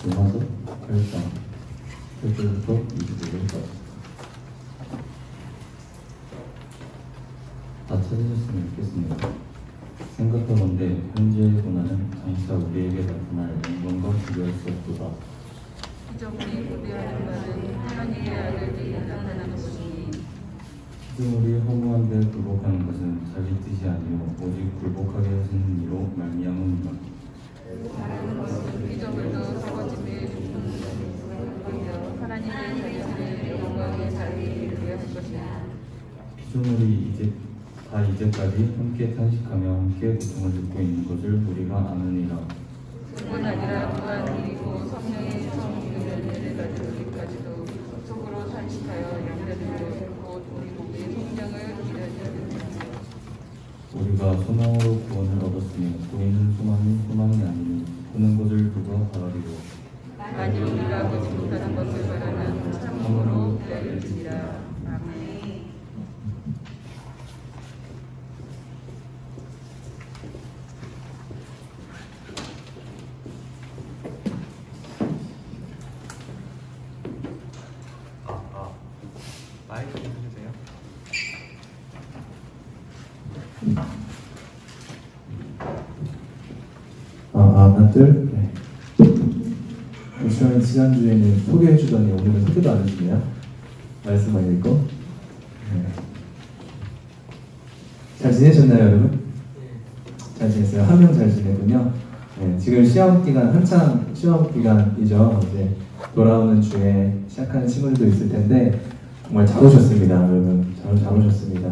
로마서 8장 1절부터 25절까지. 다 찾으셨으면 좋겠습니다. 생각하건대 현재의 고난은 장차 우리에게 나타날 영광과 비교할 수 없도다. 이적 우리 고대하는 바는 하나님의 아들이 나타나는 것이니 피조물이 허무한 데 굴복하는 것은 자기 뜻이 아니요 오직 굴복하게 하시는 이로 말미암음이라. 피조물도 썩어짐에 죽는 하나님의 자녀들의 영광의 자리를 위하실 것이니 피조물이 이제까지 함께 탄식하며 함께 고통을 듣고 있는 것을 우리가 아느니라. 뿐 아니라 또한 그리고 성령의 처음 이르는 때까지도 속으로 탄식하여 양자들도 곧 우리 몸의 성령을 기다리는 우리가 소망으로 구원을 얻었으니 보이는 소망이 아니니 보는 것을 누가 바라리요. 만일 우리가 보지 못하는 것을 바라면 참으로 기다릴지라. 아멘. 마이크 좀 해주세요. 하나 둘. 네. 우선 지난주에는 소개해주더니 오늘은 소개도 안 해주네요. 말씀만 읽고. 네. 잘 지내셨나요, 여러분? 잘 지냈어요. 한 명 잘 지내군요. 네, 지금 시험 기간 한창 시험 기간이죠. 이제 돌아오는 주에 시작하는 친구들도 있을 텐데 정말 잘 오셨습니다, 여러분. 잘 오셨습니다.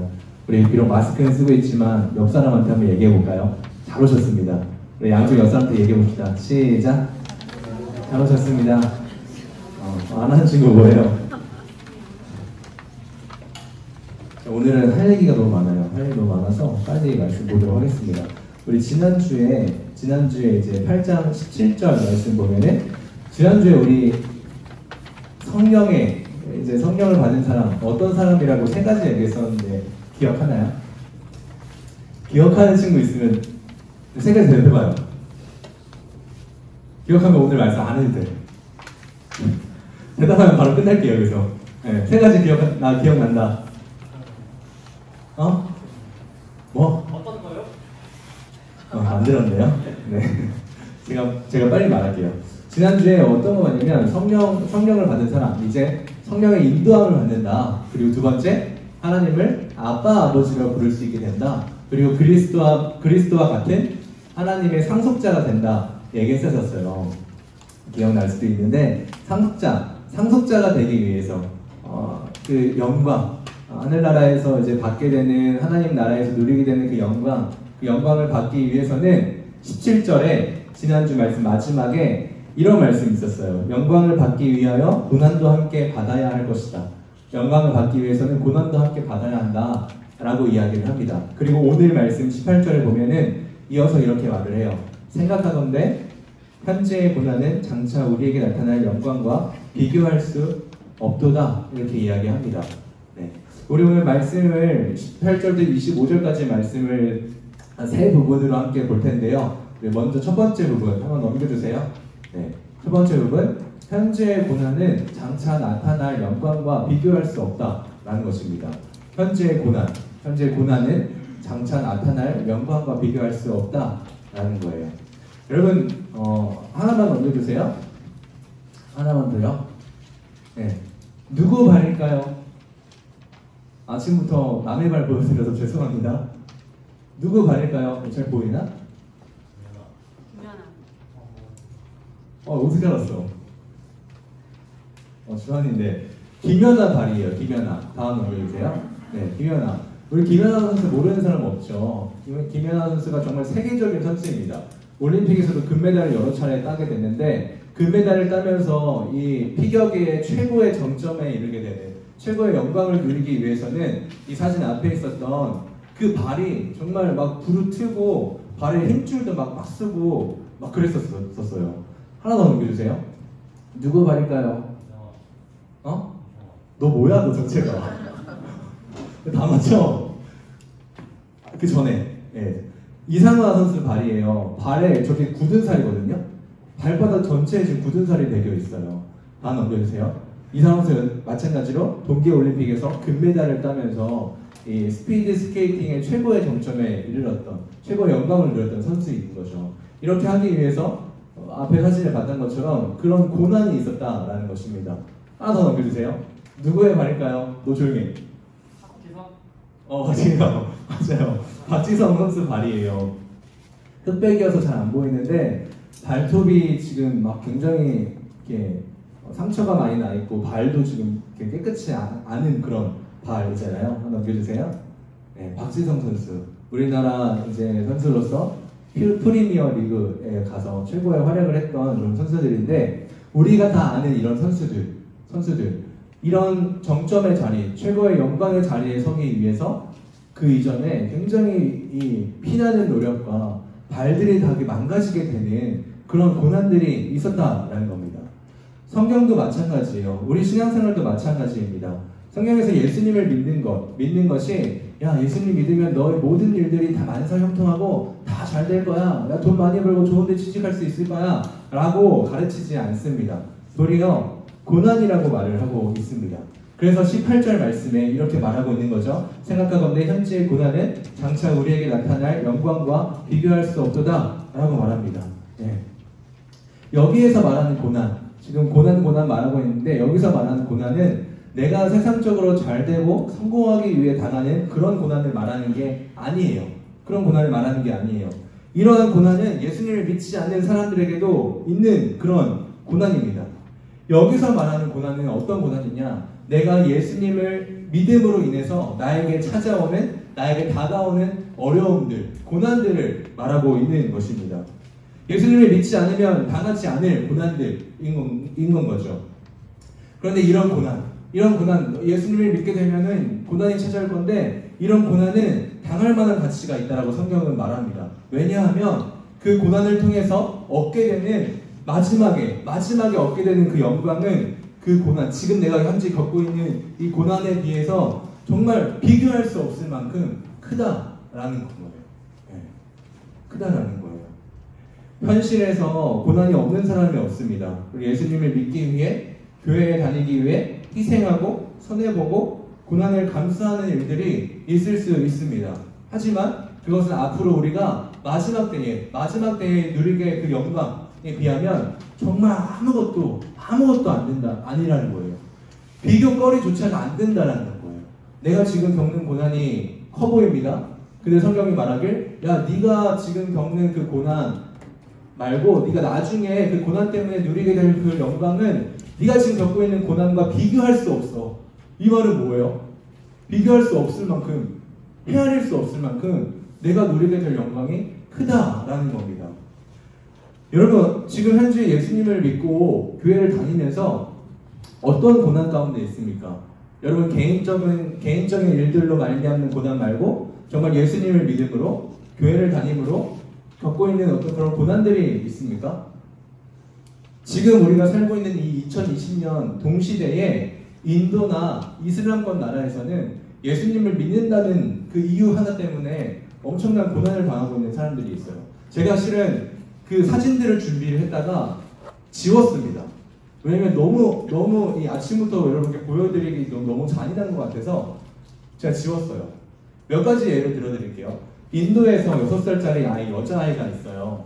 우리 비록 마스크는 쓰고 있지만 옆 사람한테 한번 얘기해 볼까요? 잘 오셨습니다. 우리 양쪽 옆 사람한테 얘기해 봅시다. 시작. 잘 오셨습니다. 안 하는 친구 뭐예요? 오늘은 할 얘기가 너무 많아요. 할 얘기 너무 많아서 빨리 말씀 보도록 하겠습니다. 우리 지난주에 이제 8장 17절 말씀 보면은 지난주에 우리 성령을 받은 사람 어떤 사람이라고 세 가지 얘기했었는데 기억하나요? 기억하는 친구 있으면 세 가지 대답해봐요. 기억하면 오늘 말씀 안 해도 돼. 대답하면 바로 끝날게요. 여기서 네, 세 가지 나 기억난다. 뭐? 어떤 거요? 안 들었네요. 네. 제가 빨리 말할게요. 지난주에 어떤 거 봤냐면 성령을 받은 사람 이제 성령의 인도함을 받는다. 그리고 두 번째 하나님을 아빠 아버지가 부를 수 있게 된다. 그리고 그리스도와 같은 하나님의 상속자가 된다. 얘기했었어요. 기억날 수도 있는데 상속자가 되기 위해서 그 영광 하늘나라에서 이제 받게 되는 하나님 나라에서 누리게 되는 그 영광을 받기 위해서는 17절에 지난주 말씀 마지막에 이런 말씀이 있었어요. 영광을 받기 위하여 고난도 함께 받아야 할 것이다. 영광을 받기 위해서는 고난도 함께 받아야 한다 라고 이야기를 합니다. 그리고 오늘 말씀 18절에 보면은 이어서 이렇게 말을 해요. 생각하건대 현재의 고난은 장차 우리에게 나타날 영광과 비교할 수 없도다 이렇게 이야기합니다. 네. 우리 오늘 말씀을 18절부터 25절까지 말씀을 한 세 부분으로 함께 볼 텐데요. 먼저 첫 번째 부분 한번 넘겨주세요. 네. 첫 번째 부분 현재의 고난은 장차 나타날 영광과 비교할 수 없다라는 것입니다. 현재의 고난은 장차 나타날 영광과 비교할 수 없다라는 거예요. 여러분 하나만 넘겨주세요. 하나만 더요. 네. 누구 발일까요? 아침부터 남의 발 보여드려서 죄송합니다. 누구 발일까요? 잘 보이나? 어떻게 알았어? 주한인데 김연아 발이에요. 김연아. 다음 넘겨주세요. 네, 김연아. 우리 김연아 선수 모르는 사람 없죠? 김연아 선수가 정말 세계적인 선수입니다. 올림픽에서도 금메달을 여러 차례 따게 됐는데 금메달을 따면서 이 피겨계의 최고의 정점에 이르게 되는 최고의 영광을 누리기 위해서는 이 사진 앞에 있었던 그 발이 정말 막 부르트고 발에 힘줄도 막 쓰고 막 그랬었어요. 하나 더 넘겨주세요. 누구 발일까요? 너 뭐야 너 정체가? 다 맞죠? 그 전에 이상화 선수 발이에요. 발에 저게 굳은 살이거든요. 발바닥 전체에 지금 굳은 살이 배겨 있어요. 다 넘겨주세요. 이상호 선수 마찬가지로 동계올림픽에서 금메달을 따면서 이 스피드 스케이팅의 최고의 정점에 이르렀던, 최고의 영광을 누렸던 선수인 거죠. 이렇게 하기 위해서 앞에 사진을 봤던 것처럼 그런 고난이 있었다라는 것입니다. 하나 더 넘겨주세요. 누구의 말일까요? 너 조용히 해. 박지성. 맞아요. 박지성 선수 발이에요. 흑백이어서 잘 안 보이는데 발톱이 지금 막 굉장히 이렇게 상처가 많이 나 있고 발도 지금 이렇게 깨끗이 않은 그런 발이잖아요. 한번 넘겨주세요. 네, 박지성 선수. 우리나라 이제 선수로서 프리미어 리그에 가서 최고의 활약을 했던 그런 선수들인데, 우리가 다 아는 이런 선수들 이런 정점의 자리, 최고의 영광의 자리에 서기 위해서 그 이전에 굉장히 이 피나는 노력과 발들이 다 망가지게 되는 그런 고난들이 있었다라는 겁니다. 성경도 마찬가지예요. 우리 신앙생활도 마찬가지입니다. 성경에서 예수님을 믿는 것이, 야, 예수님 믿으면 너의 모든 일들이 다 만사형통하고 다 잘 될 거야, 야, 돈 많이 벌고 좋은 데 취직할 수 있을 거야 라고 가르치지 않습니다. 도리어 고난이라고 말을 하고 있습니다. 그래서 18절 말씀에 이렇게 말하고 있는 거죠. 생각하건대 현재의 고난은 장차 우리에게 나타날 영광과 비교할 수 없도다 라고 말합니다. 네. 여기에서 말하는 고난, 지금 고난 말하고 있는데, 여기서 말하는 고난은 내가 세상적으로 잘 되고 성공하기 위해 당하는 그런 고난을 말하는 게 아니에요. 그런 고난을 말하는 게 아니에요. 이러한 고난은 예수님을 믿지 않는 사람들에게도 있는 그런 고난입니다. 여기서 말하는 고난은 어떤 고난이냐? 내가 예수님을 믿음으로 인해서 나에게 찾아오는, 나에게 다가오는 어려움들, 고난들을 말하고 있는 것입니다. 예수님을 믿지 않으면 당하지 않을 고난들인 건 거죠. 그런데 이런 고난, 예수님을 믿게 되면은 고난이 찾아올 건데, 이런 고난은 당할 만한 가치가 있다라고 성경은 말합니다. 왜냐하면 그 고난을 통해서 얻게 되는 마지막에 얻게 되는 그 영광은 그 고난, 지금 내가 현재 겪고 있는 이 고난에 비해서 정말 비교할 수 없을 만큼 크다라는 거예요. 네. 크다라는 거예요. 현실에서 고난이 없는 사람이 없습니다. 예수님을 믿기 위해, 교회에 다니기 위해 희생하고 손해보고 고난을 감수하는 일들이 있을 수 있습니다. 하지만 그것은 앞으로 우리가 마지막 때에 누리게 그 영광에 비하면 정말 아무것도 아니라는 거예요. 비교거리조차가 안 된다라는 거예요. 내가 지금 겪는 고난이 커 보입니다. 근데 성경이 말하길, 야, 네가 지금 겪는 그 고난 말고 네가 나중에 그 고난 때문에 누리게 될 그 영광은 네가 지금 겪고 있는 고난과 비교할 수 없어. 이 말은 뭐예요? 비교할 수 없을 만큼, 헤아릴 수 없을 만큼 내가 누리게 될 영광이 크다라는 겁니다. 여러분, 지금 현재 예수님을 믿고 교회를 다니면서 어떤 고난 가운데 있습니까? 여러분, 개인적인 일들로 말미암는 고난 말고 정말 예수님을 믿음으로 교회를 다님으로 겪고 있는 어떤 그런 고난들이 있습니까? 지금 우리가 살고 있는 이 2020년 동시대에 인도나 이슬람권 나라에서는 예수님을 믿는다는 그 이유 하나 때문에 엄청난 고난을 당하고 있는 사람들이 있어요. 제가 실은 그 사진들을 준비를 했다가 지웠습니다. 왜냐면 너무 이 아침부터 여러분께 보여드리기 너무 잔인한 것 같아서 제가 지웠어요. 몇 가지 예를 들어드릴게요. 인도에서 6살짜리 여자아이가 있어요.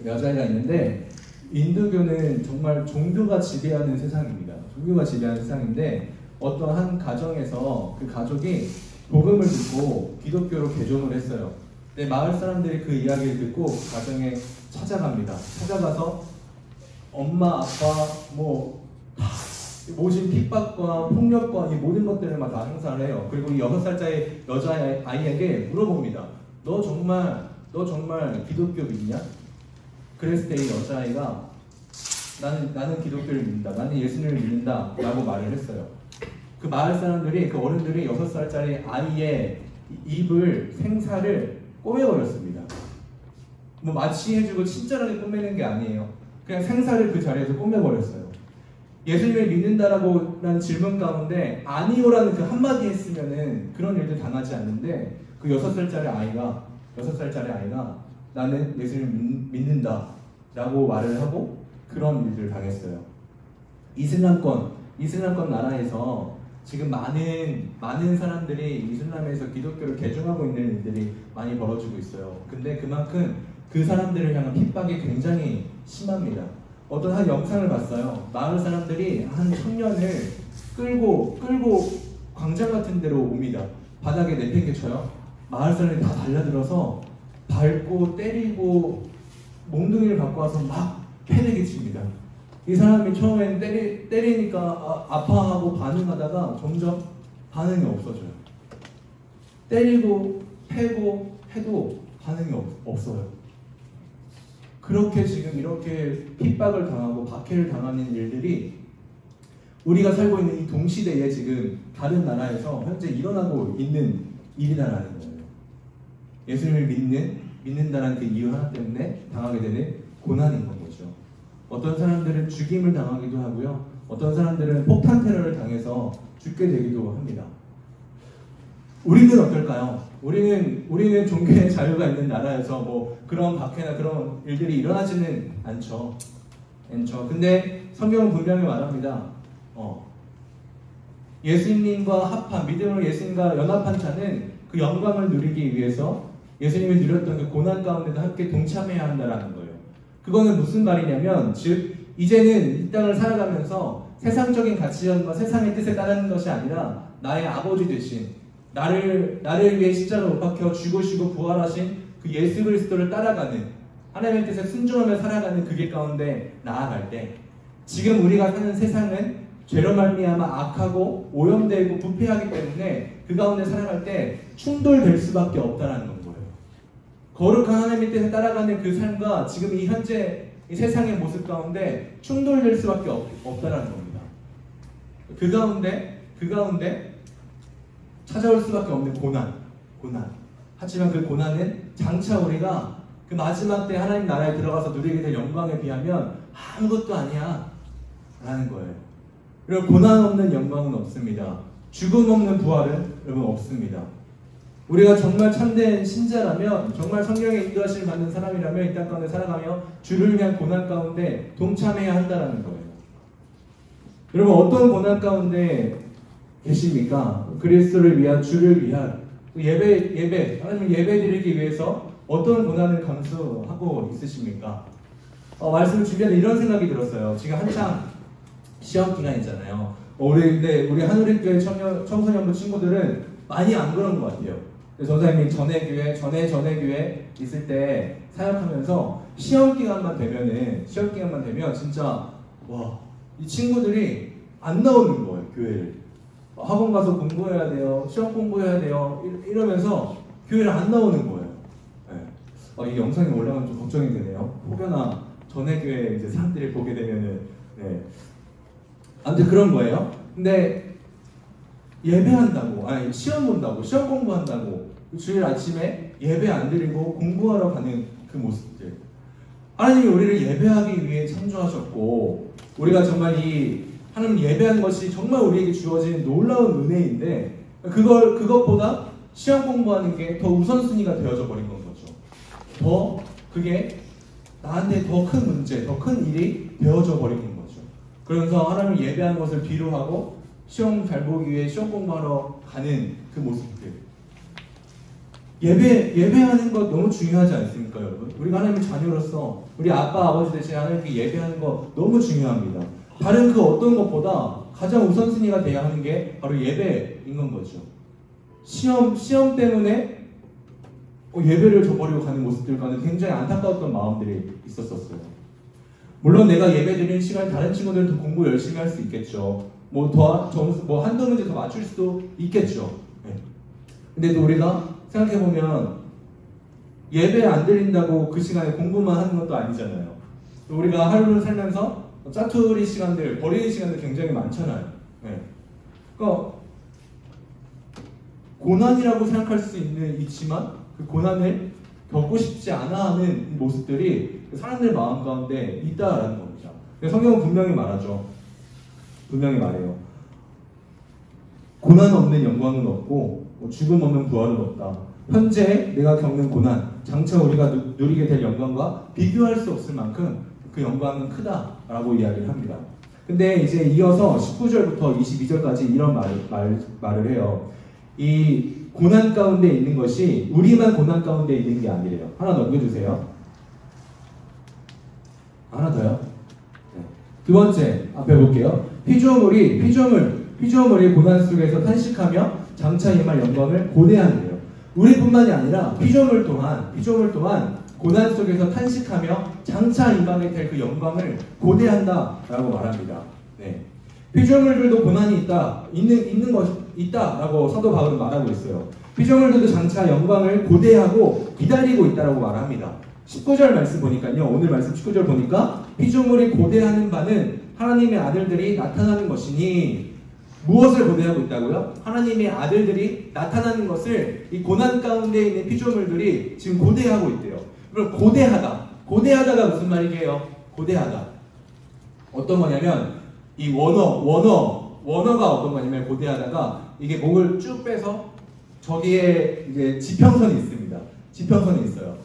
여자아이가 있는데, 인도교는 정말 종교가 지배하는 세상입니다. 종교가 지배하는 세상인데, 어떤 한 가정에서 그 가족이 복음을 듣고 기독교로 개종을 했어요. 근데 마을 사람들이 그 이야기를 듣고 그 가정에 찾아갑니다. 찾아가서 엄마, 아빠, 모진 핍박과 폭력과 이 모든 것들을 막 다 행사를 해요. 그리고 이 6살짜리 여자아이에게 물어봅니다. 너 정말 기독교 믿냐? 그랬을 때 이 여자아이가 나는 기독교를 믿는다. 나는 예수님을 믿는다. 라고 말을 했어요. 그 마을 사람들이, 그 어른들이 6살짜리 아이의 입을, 생사를 꼬매버렸습니다. 마취해주고 친절하게 꼬매는 게 아니에요. 그냥 생사를 그 자리에서 꼬매버렸어요. 예수님을 믿는다라고 난 질문 가운데 아니요라는 그 한마디 했으면은 그런 일들 당하지 않는데, 그 6살짜리 아이가 나는 예수님을 믿는다 라고 말을 하고 그런 일들을 당했어요. 이슬람권 나라에서 지금 많은 사람들이 이슬람에서 기독교를 개종하고 있는 일들이 많이 벌어지고 있어요. 근데 그만큼 그 사람들을 향한 핍박이 굉장히 심합니다. 어떤 한 영상을 봤어요. 마을 사람들이 한 청년을 끌고 광장 같은 데로 옵니다. 바닥에 내팽개쳐요. 마을 사람들이 다 달려들어서 밟고 때리고 몽둥이를 갖고 와서 막 패내게 칩니다. 이 사람이 처음엔 때리니까 아파하고 반응하다가 점점 반응이 없어져요. 때리고 패고 해도 반응이 없어요. 그렇게 지금 이렇게 핍박을 당하고 박해를 당하는 일들이 우리가 살고 있는 이 동시대에 지금 다른 나라에서 현재 일어나고 있는 일이다라는 거예요. 예수님을 믿는다는 그 이유 하나 때문에 당하게 되는 고난인 거죠. 어떤 사람들은 죽임을 당하기도 하고요. 어떤 사람들은 폭탄 테러를 당해서 죽게 되기도 합니다. 우리는 어떨까요? 우리는 종교의 자유가 있는 나라에서 뭐 그런 박해나 그런 일들이 일어나지는 않죠. 근데 성경은 분명히 말합니다. 예수님과 합한, 믿음으로 예수님과 연합한 자는 그 영광을 누리기 위해서 예수님이 누렸던 그 고난 가운데도 함께 동참해야 한다는 거예요. 그거는 무슨 말이냐면, 즉 이제는 이 땅을 살아가면서 세상적인 가치관과 세상의 뜻에 따르는 것이 아니라 나의 아버지 되신 나를 위해 십자가에 못 박혀 죽으시고 부활하신 그 예수 그리스도를 따라가는, 하나님의 뜻에 순종하며 살아가는 그 길 가운데 나아갈 때, 지금 우리가 사는 세상은 죄로 말미암아 악하고 오염되고 부패하기 때문에 그 가운데 살아갈 때 충돌될 수밖에 없다는 거예요. 거룩한 하나님의 뜻에 따라가는 그 삶과 지금 이 현재 이 세상의 모습 가운데 충돌될 수밖에 없다는 겁니다. 그 가운데 찾아올 수밖에 없는 고난. 하지만 그 고난은 장차 우리가 그 마지막 때 하나님 나라에 들어가서 누리게 될 영광에 비하면 아무것도 아니야 라는 거예요. 여러분, 고난 없는 영광은 없습니다. 죽음 없는 부활은 여러분 없습니다. 우리가 정말 참된 신자라면, 정말 성령의 인도하심을 받는 사람이라면 이 땅 가운데 살아가며 주를 위한 고난 가운데 동참해야 한다는 거예요. 여러분, 어떤 고난 가운데 계십니까? 그리스도를 위한, 주를 위한 하나님 예배 드리기 위해서 어떤 고난을 감수하고 있으십니까? 말씀을 준비하는데 이런 생각이 들었어요. 지금 한창 시험 기간이잖아요. 우리 한우리교회 청소년부 친구들은 많이 안 그런 것 같아요. 전사님이 전에 교회 있을 때 사역하면서 시험 기간만 되면 진짜 이 친구들이 안 나오는 거예요. 교회를 학원 가서 공부해야 돼요, 시험 공부해야 돼요 이러면서 교회를 안 나오는 거예요. 네. 이 영상이 올라가면 좀 걱정이 되네요. 혹여나 전에 교회 이제 사람들이 보게 되면은 아무튼 그런 거예요. 근데 예배한다고, 시험 본다고, 시험 공부한다고 주일 아침에 예배 안 드리고 공부하러 가는 그 모습들. 하나님이 우리를 예배하기 위해 창조하셨고, 우리가 정말 이 하나님 예배하는 것이 정말 우리에게 주어진 놀라운 은혜인데, 그것보다 시험 공부하는 게 더 우선순위가 되어져 버린 건 거죠. 그게 나한테 더 큰 문제, 더 큰 일이 되어져 버린 거죠. 그러면서 하나님을 예배하는 것을 비로하고 시험 잘 보기 위해 시험 공부하러 가는 그 모습들. 예배하는 것 너무 중요하지 않습니까, 여러분? 우리가 하나님의 자녀로서 우리 아빠, 아버지 대신 하나님께 예배하는 거 너무 중요합니다. 다른 그 어떤 것보다 가장 우선순위가 돼야 하는 게 바로 예배인 건 거죠. 시험 때문에 예배를 저버리고 가는 모습들과는 굉장히 안타까웠던 마음들이 있었어요. 물론 내가 예배 드리는 시간에 다른 친구들은 더 공부 열심히 할 수 있겠죠. 한두 문제 더 맞출 수도 있겠죠. 근데 또 우리가 생각해보면 예배 안 드린다고 그 시간에 공부만 하는 것도 아니잖아요. 우리가 하루를 살면서 짜투리 시간들, 버리는 시간들 굉장히 많잖아요. 그러니까 고난이라고 생각할 수 있지만 그 고난을 겪고 싶지 않아 하는 모습들이 사람들 마음 가운데 있다라는 겁니다. 성경은 분명히 말하죠. 분명히 말해요. 고난 없는 영광은 없고 죽음 없는 부활은 없다. 현재 내가 겪는 고난, 장차 우리가 누리게 될 영광과 비교할 수 없을 만큼 그 영광은 크다라고 이야기를 합니다. 근데 이제 이어서 19절부터 22절까지 이런 말을 해요. 이 고난 가운데 있는 것이 우리만 고난 가운데 있는 게 아니래요. 하나 넘겨주세요. 하나 더요. 네. 두 번째 앞에 볼게요. 피조물이 고난 속에서 탄식하며 장차 임할 영광을 고대한대요. 우리뿐만이 아니라 피조물 또한 고난 속에서 탄식하며 장차 임하게 될 그 영광을 고대한다라고 말합니다. 네. 피조물들도 고난이 있다라고 사도 바울은 말하고 있어요. 피조물들도 장차 영광을 고대하고 기다리고 있다라고 말합니다. 19절 말씀 보니까요. 오늘 말씀 19절 보니까 피조물이 고대하는 바는 하나님의 아들들이 나타나는 것이니 무엇을 고대하고 있다고요? 하나님의 아들들이 나타나는 것을 이 고난 가운데 있는 피조물들이 지금 고대하고 있대요. 그럼 고대하다가 무슨 말이게요? 고대하다. 어떤 거냐면 이 원어가 어떤 거냐면 고대하다가 이게 목을 쭉 빼서 저기에 이제 지평선이 있습니다. 지평선이 있어요.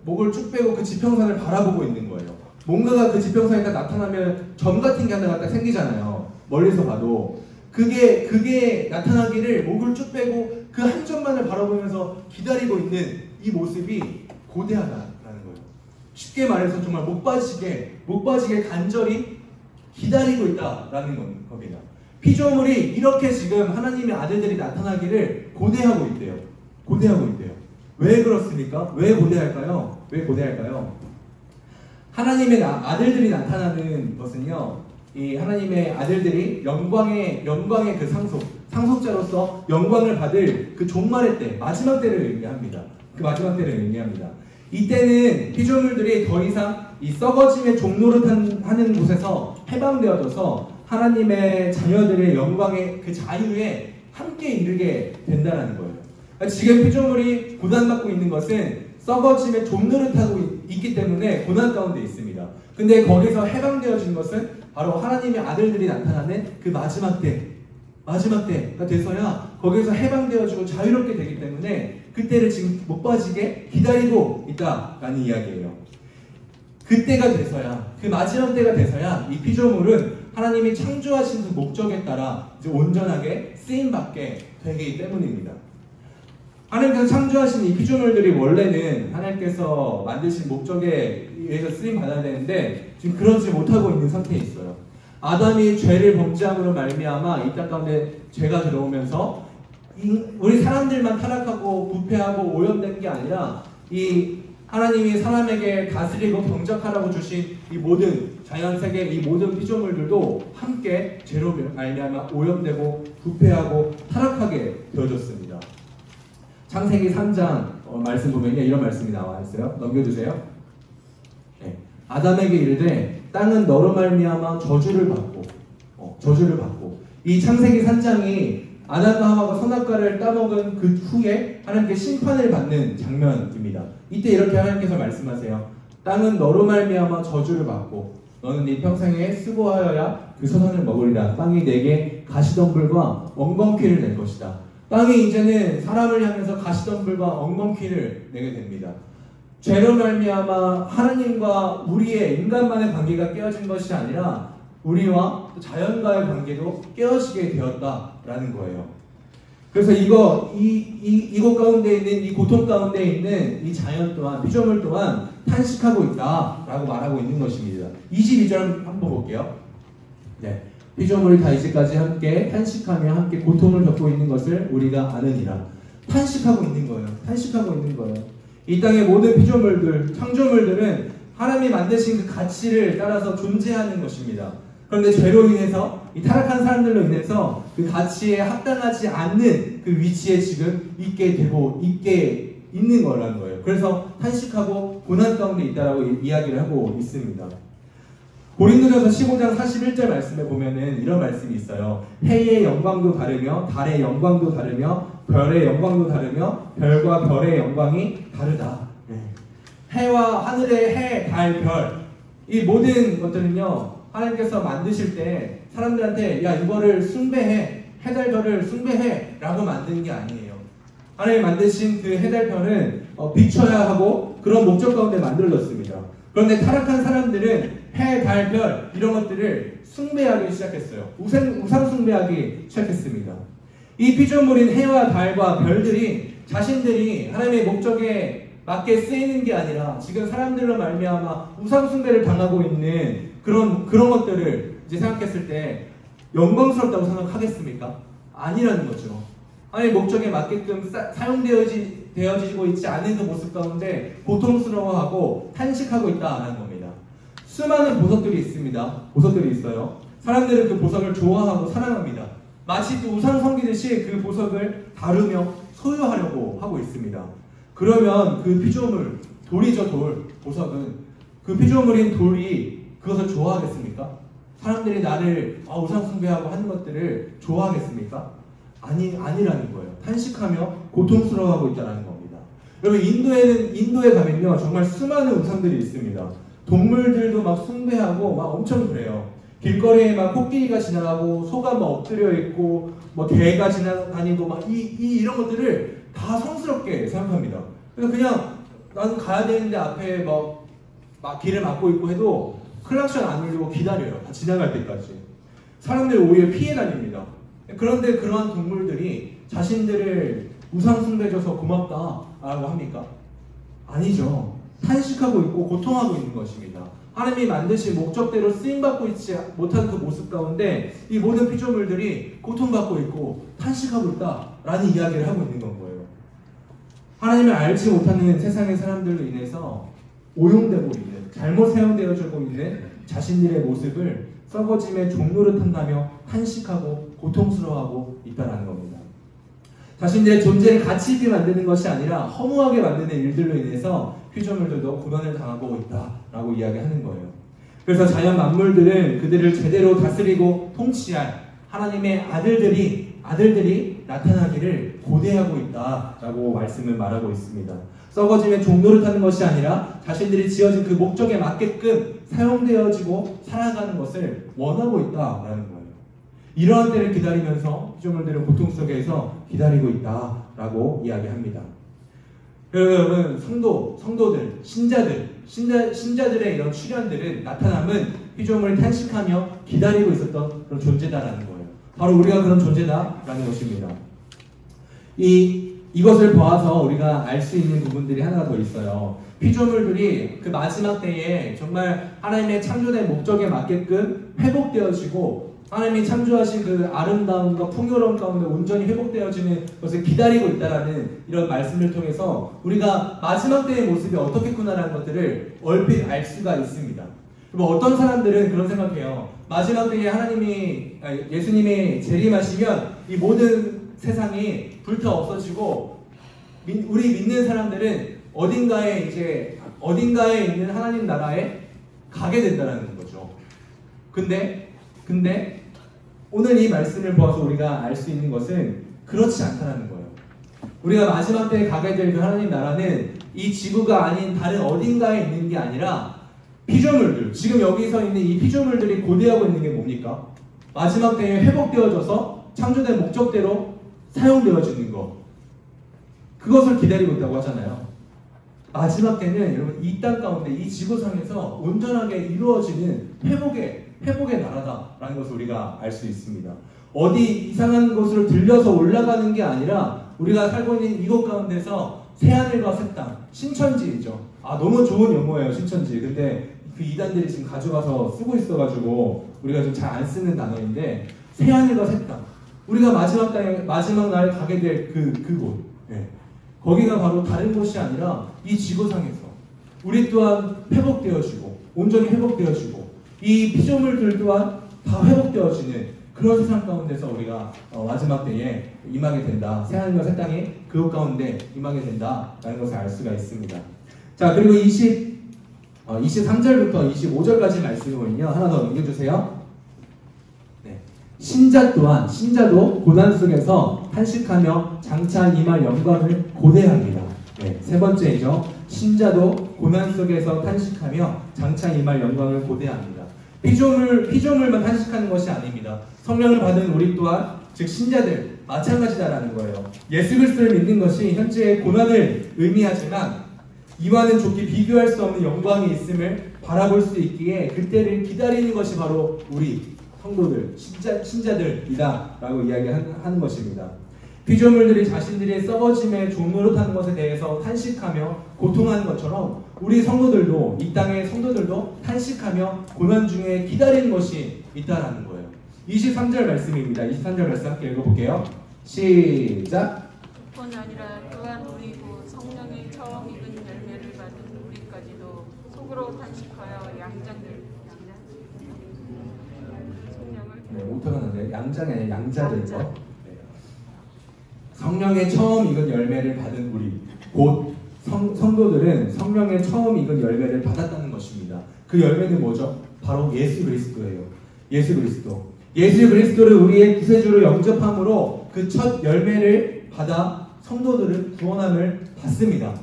목을 쭉 빼고 그 지평선을 바라보고 있는 거예요. 뭔가가 그 지평선에 딱 나타나면 점 같은 게 하나가 딱 생기잖아요. 멀리서 봐도. 그게 나타나기를 목을 쭉 빼고 그 한 점만을 바라보면서 기다리고 있는 이 모습이 고대하다라는 거예요. 쉽게 말해서 정말 목 빠지게 간절히 기다리고 있다라는 겁니다. 피조물이 이렇게 지금 하나님의 아들들이 나타나기를 고대하고 있대요. 왜 그렇습니까? 왜 고대할까요? 하나님의 아들들이 나타나는 것은요, 이 하나님의 아들들이 영광의 그 상속자로서 영광을 받을 그 종말의 때, 마지막 때를 의미합니다. 이때는 피조물들이 더 이상 이 썩어짐의 종노릇하는 곳에서 해방되어져서 하나님의 자녀들의 영광의 그 자유에 함께 이르게 된다는 거예요. 지금 피조물이 고난받고 있는 것은 썩어짐의 종노릇하고 있기 때문에 고난 가운데 있습니다. 근데 거기서 해방되어진 것은 바로 하나님의 아들들이 나타나는 그 마지막 때가 돼서야 거기서 해방되어지고 자유롭게 되기 때문에 그때를 지금 못 빠지게 기다리고 있다라는 이야기예요. 그때가 돼서야, 그 마지막 때가 돼서야 이 피조물은 하나님이 창조하신 그 목적에 따라 이제 온전하게 쓰임받게 되기 때문입니다. 하나님께서 창조하신 이 피조물들이 원래는 하나님께서 만드신 목적에 의해서 쓰임받아야 되는데 지금 그러지 못하고 있는 상태에 있어요. 아담이 죄를 범죄함으로 말미암아 이 땅 가운데 죄가 들어오면서 우리 사람들만 타락하고 부패하고 오염된 게 아니라 이 하나님이 사람에게 다스리고 경작하라고 주신 이 모든 자연세계, 이 모든 피조물들도 함께 죄로 말미암아 오염되고 부패하고 타락하게 되어졌습니다. 창세기 3장 말씀 보면요, 이런 말씀이 나와 있어요. 넘겨주세요. 네. 아담에게 이르되 땅은 너로 말미암아 저주를 받고 이 창세기 3장이 아담과 하와가 선악과를 따먹은 그 후에 하나님께 심판을 받는 장면입니다. 이때 이렇게 하나님께서 말씀하세요. 땅은 너로 말미암아 저주를 받고 너는 네 평생에 수고하여야 그 선을 먹으리라. 땅이 내게 가시덤불과 엉겅퀴를 낼 것이다. 땅이 이제는 사람을 향해서 가시덤불과 엉겅퀴를 내게 됩니다. 죄로 말미암아 하나님과 우리의 인간만의 관계가 깨어진 것이 아니라 우리와 자연과의 관계도 깨어지게 되었다라는 거예요. 그래서 이곳 가운데 있는, 이 고통 가운데 있는 이 자연 또한, 피조물 또한 탄식하고 있다라고 말하고 있는 것입니다. 22절 한번 볼게요. 네. 피조물이 다 이제까지 함께 탄식하며 함께 고통을 겪고 있는 것을 우리가 아느니라. 탄식하고 있는 거예요. 이 땅의 모든 피조물들, 창조물들은 하나님이 만드신 그 가치를 따라서 존재하는 것입니다. 그런데 죄로 인해서, 이 타락한 사람들로 인해서 그 가치에 합당하지 않는 그 위치에 지금 있게 있는 거라는 거예요. 그래서 탄식하고 고난 가운데 있다라고 이야기를 하고 있습니다. 고린도전서 15장 41절 말씀에 보면은 이런 말씀이 있어요. 해의 영광도 다르며 달의 영광도 다르며 별의 영광도 다르며 별과 별의 영광이 다르다. 해와 하늘의 해, 달, 별, 이 모든 것들은요, 하나님께서 만드실 때 사람들한테 야 이거를 숭배해, 해, 달, 별을 숭배해 라고 만드는 게 아니에요. 하나님이 만드신 그 해달편은 비춰야 하고 그런 목적 가운데 만들어졌습니다. 그런데 타락한 사람들은 해, 달, 별 이런 것들을 숭배하기 시작했어요. 우상 숭배하기 시작했습니다. 이 피조물인 해와 달과 별들이 자신들이 하나님의 목적에 맞게 쓰이는 게 아니라 지금 사람들로 말미암아 우상 숭배를 당하고 있는 그런 것들을 이제 생각했을 때 영광스럽다고 생각하겠습니까? 아니라는 거죠. 하나님의 목적에 맞게끔 사용되어지고 있지 않은 그 모습 가운데 고통스러워하고 탄식하고 있다는 겁니다. 수많은 보석들이 있습니다. 보석들이 있어요. 사람들은 그 보석을 좋아하고 사랑합니다. 마치 또 우상 섬기듯이 그 보석을 다루며 소유하려고 하고 있습니다. 그러면 그 피조물, 돌이죠, 돌, 보석은. 그 피조물인 돌이 그것을 좋아하겠습니까? 사람들이 나를 우상 숭배하고 하는 것들을 좋아하겠습니까? 아니라는 거예요. 탄식하며 고통스러워하고 있다는 겁니다. 여러분, 인도에 가면요, 정말 수많은 우상들이 있습니다. 동물들도 막 숭배하고 막 엄청 그래요. 길거리에 막 코끼리가 지나가고 소가 막 엎드려 있고 뭐 개가 지나다니고 막 이런 것들을 다 성스럽게 생각합니다. 그래서 그냥 나는 가야 되는데 앞에 막 길을 막고 있고 해도 클락션 안 울리고 기다려요. 다 지나갈 때까지. 사람들이 오히려 피해 다닙니다. 그런데 그러한 동물들이 자신들을 우상 숭배해줘서 고맙다라고 합니까? 아니죠. 탄식하고 있고 고통하고 있는 것입니다. 하나님이 만드신 목적대로 쓰임받고 있지 못한 그 모습 가운데 이 모든 피조물들이 고통받고 있고 탄식하고 있다라는 이야기를 하고 있는 건 거예요. 하나님을 알지 못하는 세상의 사람들로 인해서 오용되고 있는, 잘못 사용되어지고 있는 자신들의 모습을 썩어짐의 종로를 탄다며 탄식하고 고통스러워하고 있다는 겁니다. 자신들의 존재를 가치 있게 만드는 것이 아니라 허무하게 만드는 일들로 인해서 피조물들도 고난을 당하고 있다라고 이야기하는 거예요. 그래서 자연 만물들은 그들을 제대로 다스리고 통치할 하나님의 아들들이 나타나기를 고대하고 있다라고 말씀을 말하고 있습니다. 썩어짐의 종로를 타는 것이 아니라 자신들이 지어진 그 목적에 맞게끔 사용되어지고 살아가는 것을 원하고 있다라는 거예요. 이러한 때를 기다리면서 피조물들은 고통 속에서 기다리고 있다라고 이야기합니다. 여러분, 성도들, 신자들의 이런 출현들은 나타남은 피조물을 탄식하며 기다리고 있었던 그런 존재다라는 거예요. 바로 우리가 그런 존재다라는 것입니다. 이것을 보아서 우리가 알 수 있는 부분들이 하나가 더 있어요. 피조물들이 그 마지막 때에 정말 하나님의 창조된 목적에 맞게끔 회복되어지고 하나님이 창조하신 그 아름다움과 풍요로움 가운데 온전히 회복되어지는 것을 기다리고 있다는 이런 말씀을 통해서 우리가 마지막 때의 모습이 어떻겠구나라는 것들을 얼핏 알 수가 있습니다. 어떤 사람들은 그런 생각해요. 마지막 때에 예수님이 재림하시면 이 모든 세상이 불타 없어지고 우리 믿는 사람들은 어딘가에 있는 하나님 나라에 가게 된다는 거죠. 근데 오늘 이 말씀을 보아서 우리가 알 수 있는 것은 그렇지 않다는 거예요. 우리가 마지막 때에 가게 될 그 하나님 나라는 이 지구가 아닌 다른 어딘가에 있는 게 아니라 피조물들, 지금 여기서 있는 이 피조물들이 고대하고 있는 게 뭡니까? 마지막 때에 회복되어져서 창조된 목적대로 사용되어지는 것, 그것을 기다리고 있다고 하잖아요. 마지막 때는 여러분 이 땅 가운데 이 지구상에서 온전하게 이루어지는 회복의 나라다라는 것을 우리가 알 수 있습니다. 어디 이상한 곳으로 들려서 올라가는 게 아니라 우리가 살고 있는 이곳 가운데서 새하늘과 새 땅, 신천지이죠. 너무 좋은 용어예요, 신천지. 근데 그 이단들이 지금 가져가서 쓰고 있어가지고 우리가 좀 잘 안 쓰는 단어인데, 새하늘과 새 땅, 우리가 마지막 날에 가게 될 그곳, 거기가 바로 다른 곳이 아니라 이 지구상에서 우리 또한 회복되어지고 온전히 회복되어지고 이 피조물들 또한 다 회복되어지는 그런 세상 가운데서 우리가 마지막 때에 임하게 된다. 새하늘과 새 땅이 그곳 가운데 임하게 된다라는 것을 알 수가 있습니다. 자, 그리고 23절부터 25절까지 말씀을요, 하나 더 넘겨주세요. 신자도 고난 속에서 탄식하며 장차 임할 영광을 고대합니다. 세 번째이죠. 신자도 고난 속에서 탄식하며 장차 임할 영광을 고대합니다. 피조물만 탄식하는 것이 아닙니다. 성령을 받은 우리 또한, 즉 신자들, 마찬가지다라는 거예요. 예수 그리스도를 믿는 것이 현재의 고난을 의미하지만 이와는 좋게 비교할 수 없는 영광이 있음을 바라볼 수 있기에 그때를 기다리는 것이 바로 우리 성도들, 신자들이다 라고 이야기하는 것입니다. 피조물들이 자신들의 썩어짐에 종노릇하는 것에 대해서 탄식하며 고통하는 것처럼 우리 성도들도, 이 땅의 성도들도 탄식하며 고난 중에 기다리는 것이 있다라는 거예요. 23절 말씀입니다. 23절 말씀 함께 읽어볼게요. 시작. 뿐 아니라 또한 우리고 성령의 처음 익은 열매를 받은 우리까지도 속으로 탄식하여 성령을 네, 오타가 나네요. 양장이 아니라 양자들죠. 네. 성령의 처음 익은 열매를 받은 우리, 곧 성도들은 성령의 처음 익은 열매를 받았다는 것입니다. 그 열매는 뭐죠? 바로 예수 그리스도예요. 예수 그리스도. 예수 그리스도를 우리의 구세주로 영접함으로 그 첫 열매를 받아 성도들은 구원함을 받습니다.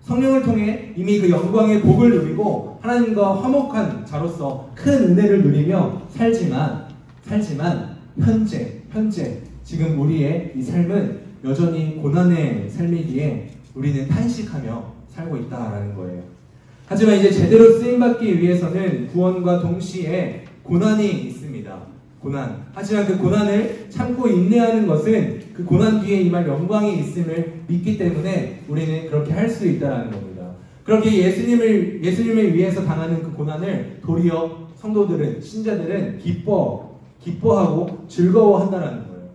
성령을 통해 이미 그 영광의 복을 누리고 하나님과 화목한 자로서 큰 은혜를 누리며 살지만 현재 지금 우리의 이 삶은 여전히 고난의 삶이기에 우리는 탄식하며 살고 있다라는 거예요. 하지만 이제 제대로 쓰임받기 위해서는 구원과 동시에 고난이 있습니다. 고난. 하지만 그 고난을 참고 인내하는 것은 그 고난 뒤에 임할 영광이 있음을 믿기 때문에 우리는 그렇게 할 수 있다는 겁니다. 그렇게 예수님을 위해서 당하는 그 고난을 도리어 성도들은, 신자들은 기뻐하고 즐거워한다는 거예요.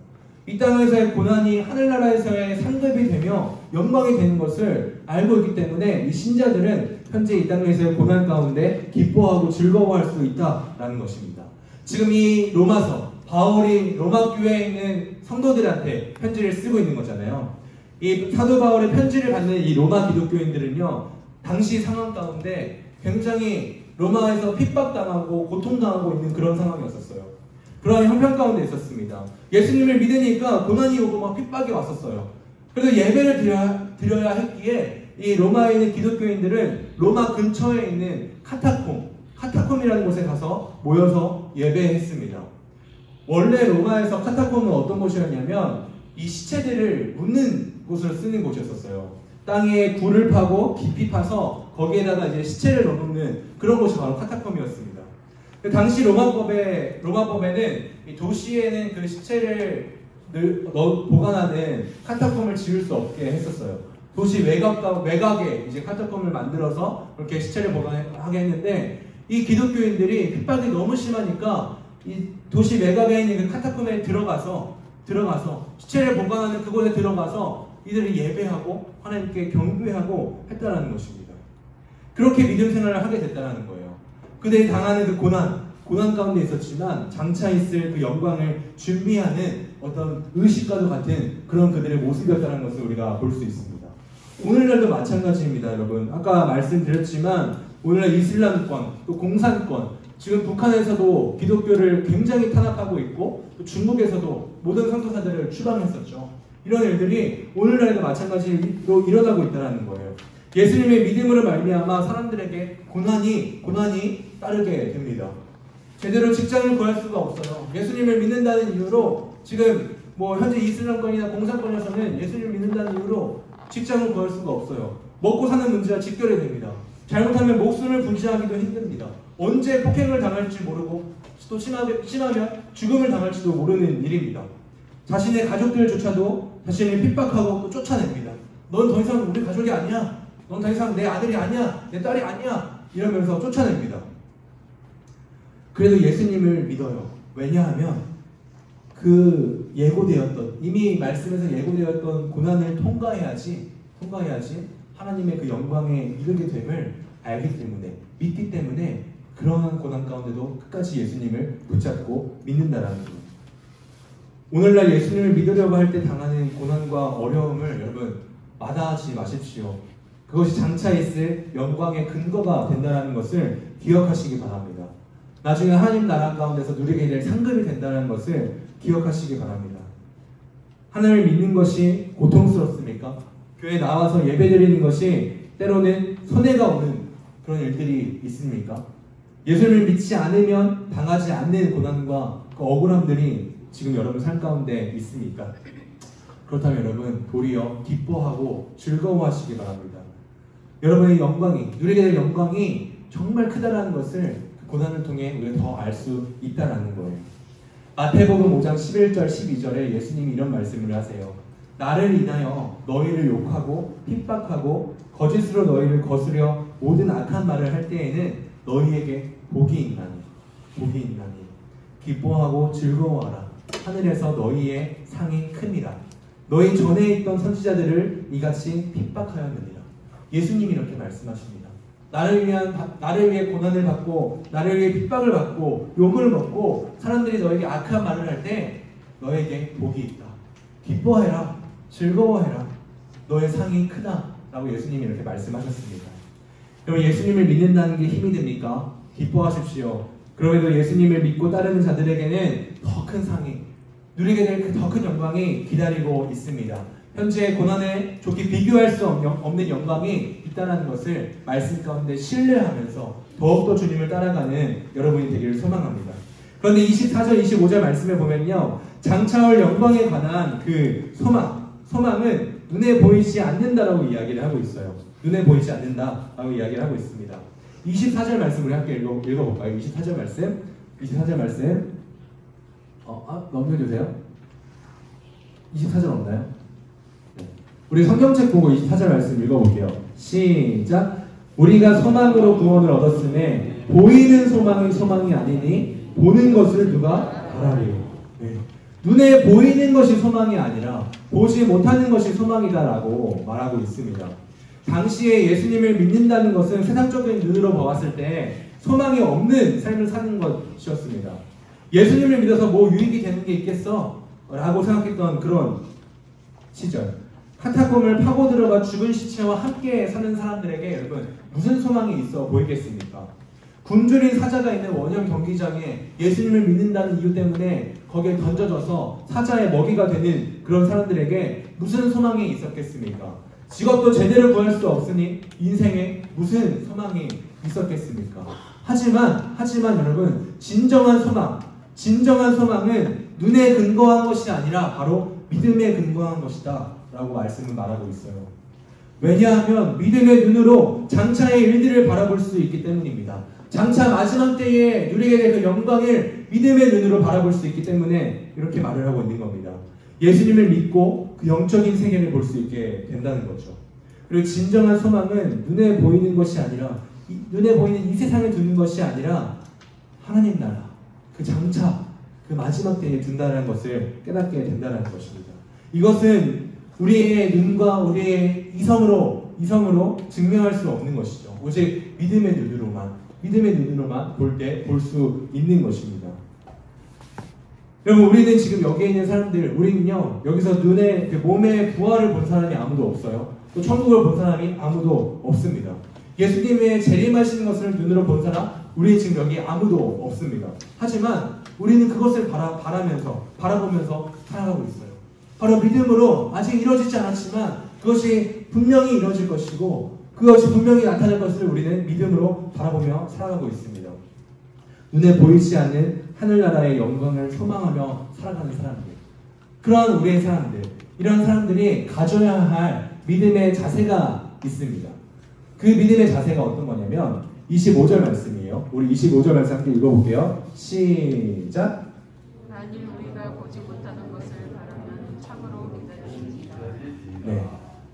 이 땅에서의 고난이 하늘나라에서의 상급이 되며 영광이 되는 것을 알고 있기 때문에 이 신자들은 현재 이 땅에서의 고난 가운데 기뻐하고 즐거워할 수 있다라는 것입니다. 지금 이 로마서, 바울이 로마 교회에 있는 성도들한테 편지를 쓰고 있는 거잖아요. 이 사도 바울의 편지를 받는 이 로마 기독교인들은요, 당시 상황 가운데 굉장히 로마에서 핍박당하고 고통당하고 있는 그런 상황이었어요. 그런 형편 가운데 있었습니다. 예수님을 믿으니까 고난이 오고 막 핍박이 왔었어요. 그래서 예배를 드려야 했기에 이 로마에 있는 기독교인들은 로마 근처에 있는 카타콤이라는 곳에 가서 모여서 예배했습니다. 원래 로마에서 카타콤은 어떤 곳이었냐면 이 시체들을 묻는 곳으로 쓰는 곳이었어요. 땅에 굴을 파고 깊이 파서 거기에다가 이제 시체를 넣는 그런 곳이 바로 카타콤이었습니다. 당시 로마법에는 이 도시에는 그 시체를 보관하는 카타콤을 지을 수 없게 했었어요. 도시 외곽에 이제 카타콤을 만들어서 그렇게 시체를 보관하게 했는데 이 기독교인들이 핍박이 너무 심하니까 이 도시 외곽에 있는 그 카타콤에 들어가서 시체를 보관하는 그곳에 들어가서 이들이 예배하고 하나님께 경배하고 했다라는 것입니다. 그렇게 믿음 생활을 하게 됐다라는 거예요. 그들이 당하는 그 고난 가운데 있었지만 장차 있을 그 영광을 준비하는 어떤 의식과도 같은 그런 그들의 모습이었다는 것을 우리가 볼 수 있습니다. 오늘날도 마찬가지입니다, 여러분. 아까 말씀드렸지만 오늘날 이슬람권, 또 공산권, 지금 북한에서도 기독교를 굉장히 탄압하고 있고 또 중국에서도 모든 선교사들을 추방했었죠. 이런 일들이 오늘날에도 마찬가지로 일어나고 있다는 거예요. 예수님의 믿음으로 말미암아 사람들에게 고난이 따르게 됩니다. 제대로 직장을 구할 수가 없어요. 예수님을 믿는다는 이유로 지금 현재 이슬람권이나 공산권에서는 예수님을 믿는다는 이유로 직장을 구할 수가 없어요. 먹고 사는 문제가 직결이 됩니다. 잘못하면 목숨을 부지하기도 힘듭니다. 언제 폭행을 당할지 모르고 또 심하면 죽음을 당할지도 모르는 일입니다. 자신의 가족들조차도 자신을 핍박하고 또 쫓아냅니다. 넌 더 이상 우리 가족이 아니야. 넌 더 이상 내 아들이 아니야. 내 딸이 아니야. 이러면서 쫓아냅니다. 그래도 예수님을 믿어요. 왜냐하면 그 이미 말씀에서 예고되었던 고난을 통과해야지 하나님의 그 영광에 이르게 됨을 알기 때문에, 믿기 때문에 그러한 고난 가운데도 끝까지 예수님을 붙잡고 믿는다라는 거예요. 오늘날 예수님을 믿으려고 할 때 당하는 고난과 어려움을 여러분 마다하지 마십시오. 그것이 장차 있을 영광의 근거가 된다는 것을 기억하시기 바랍니다. 나중에 하나님 나라 가운데서 누리게 될 상급이 된다는 것을 기억하시기 바랍니다. 하나님을 믿는 것이 고통스럽습니까? 교회에 나와서 예배드리는 것이 때로는 손해가 오는 그런 일들이 있습니까? 예수님을 믿지 않으면 당하지 않는 고난과 그 억울함들이 지금 여러분 삶 가운데 있습니까? 그렇다면 여러분 도리어 기뻐하고 즐거워하시기 바랍니다. 여러분의 영광이, 누리게 될 영광이 정말 크다라는 것을 그 고난을 통해 우리가 더 알 수 있다라는 거예요. 마태복음 5장 11절 12절에 예수님이 이런 말씀을 하세요. 나를 인하여 너희를 욕하고 핍박하고 거짓으로 너희를 거스려 모든 악한 말을 할 때에는 너희에게 복이 있나니, 복이 있나니 기뻐하고 즐거워하라. 하늘에서 너희의 상이 큽니다. 너희 전에 있던 선지자들을 이같이 핍박하였느니라. 예수님이 이렇게 말씀하십니다. 나를 위해 고난을 받고 나를 위해 핍박을 받고 욕을 먹고 사람들이 너에게 악한 말을 할 때 너에게 복이 있다. 기뻐해라. 즐거워해라. 너의 상이 크다. 라고 예수님이 이렇게 말씀하셨습니다. 그럼 예수님을 믿는다는 게 힘이 됩니까? 기뻐하십시오. 그럼에도 예수님을 믿고 따르는 자들에게는 더 큰 상이, 누리게 될 그 더 큰 영광이 기다리고 있습니다. 현재 고난에 좋게 비교할 수 없는 영광이 있다는 것을 말씀 가운데 신뢰하면서 더욱더 주님을 따라가는 여러분이 되기를 소망합니다. 그런데 24절, 25절 말씀에 보면요, 장차올 영광에 관한 그 소망은 눈에 보이지 않는다라고 이야기를 하고 있어요. 눈에 보이지 않는다라고 이야기를 하고 있습니다. 24절 말씀 우리 함께 읽어볼까요? 24절 말씀 넘겨주세요. 24절 없나요? 네. 우리 성경책 보고 24절 말씀 읽어볼게요. 시작. 우리가 소망으로 구원을 얻었음에 보이는 소망이 소망이 아니니 보는 것을 누가 바라리요. 네. 눈에 보이는 것이 소망이 아니라 보지 못하는 것이 소망이다라고 말하고 있습니다. 당시에 예수님을 믿는다는 것은 세상적인 눈으로 보았을 때 소망이 없는 삶을 사는 것이었습니다. 예수님을 믿어서 뭐 유익이 되는 게 있겠어? 라고 생각했던 그런 시절. 카타콤을 파고 들어가 죽은 시체와 함께 사는 사람들에게 여러분 무슨 소망이 있어 보이겠습니까? 굶주린 사자가 있는 원형 경기장에 예수님을 믿는다는 이유 때문에 거기에 던져져서 사자의 먹이가 되는 그런 사람들에게 무슨 소망이 있었겠습니까? 직업도 제대로 구할 수 없으니 인생에 무슨 소망이 있었겠습니까? 하지만 여러분 진정한 소망은 눈에 근거한 것이 아니라 바로 믿음에 근거한 것이다 라고 말씀을 말하고 있어요. 왜냐하면 믿음의 눈으로 장차의 일들을 바라볼 수 있기 때문입니다. 장차 마지막 때에 누리게 될 그 영광을 믿음의 눈으로 바라볼 수 있기 때문에 이렇게 말을 하고 있는 겁니다. 예수님을 믿고 그 영적인 세계를 볼 수 있게 된다는 거죠. 그리고 진정한 소망은 눈에 보이는 것이 아니라 눈에 보이는 이 세상에 두는 것이 아니라 하나님 나라, 그 장차 그 마지막 때에 둔다는 것을 깨닫게 된다는 것입니다. 이것은 우리의 눈과 우리의 이성으로 증명할 수 없는 것이죠. 오직 믿음의 눈으로만 볼 수 있는 것입니다. 여러분, 우리는 지금 여기에 있는 사람들, 우리는요 여기서 눈에 그 몸의 부활을 본 사람이 아무도 없어요. 또 천국을 본 사람이 아무도 없습니다. 예수님의 재림하시는 것을 눈으로 본 사람, 우리 지금 여기 아무도 없습니다. 하지만 우리는 그것을 바라보면서 살아가고 있어요. 바로 믿음으로 아직 이루어지지 않았지만 그것이 분명히 이루어질 것이고 그것이 분명히 나타날 것을 우리는 믿음으로 바라보며 살아가고 있습니다. 눈에 보이지 않는 하늘나라의 영광을 소망하며 살아가는 사람들, 그러한 우리의 사람들, 이런 사람들이 가져야 할 믿음의 자세가 있습니다. 그 믿음의 자세가 어떤 거냐면 25절 말씀이에요. 우리 25절 말씀 함께 읽어볼게요. 시작. 만일 우리가 보지 못하는 것을 바라면 참으로 기다립니다. 네,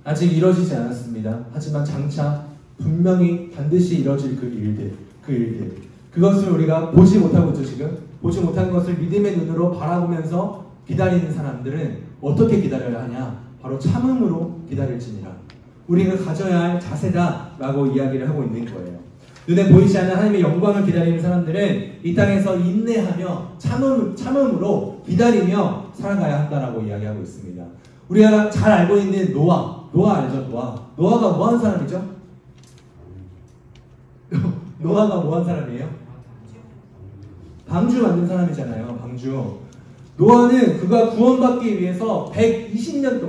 아직 이루어지지 않았습니다. 하지만 장차 분명히 반드시 이루어질 그 일들, 그것을 우리가 보지 못하고 있죠. 지금 보지 못하는 것을 믿음의 눈으로 바라보면서 기다리는 사람들은 어떻게 기다려야 하냐? 바로 참음으로 기다릴지니라. 우리가 가져야 할 자세다라고 이야기를 하고 있는 거예요. 눈에 보이지 않는 하나님의 영광을 기다리는 사람들은 이 땅에서 인내하며 참음으로 기다리며 살아가야 한다라고 이야기하고 있습니다. 우리가 잘 알고 있는 노아 알죠? 노아가 뭐한 사람이죠? 노아가 뭐한 사람이에요? 방주 만든 사람이잖아요. 방주. 노아는 그가 구원받기 위해서 120년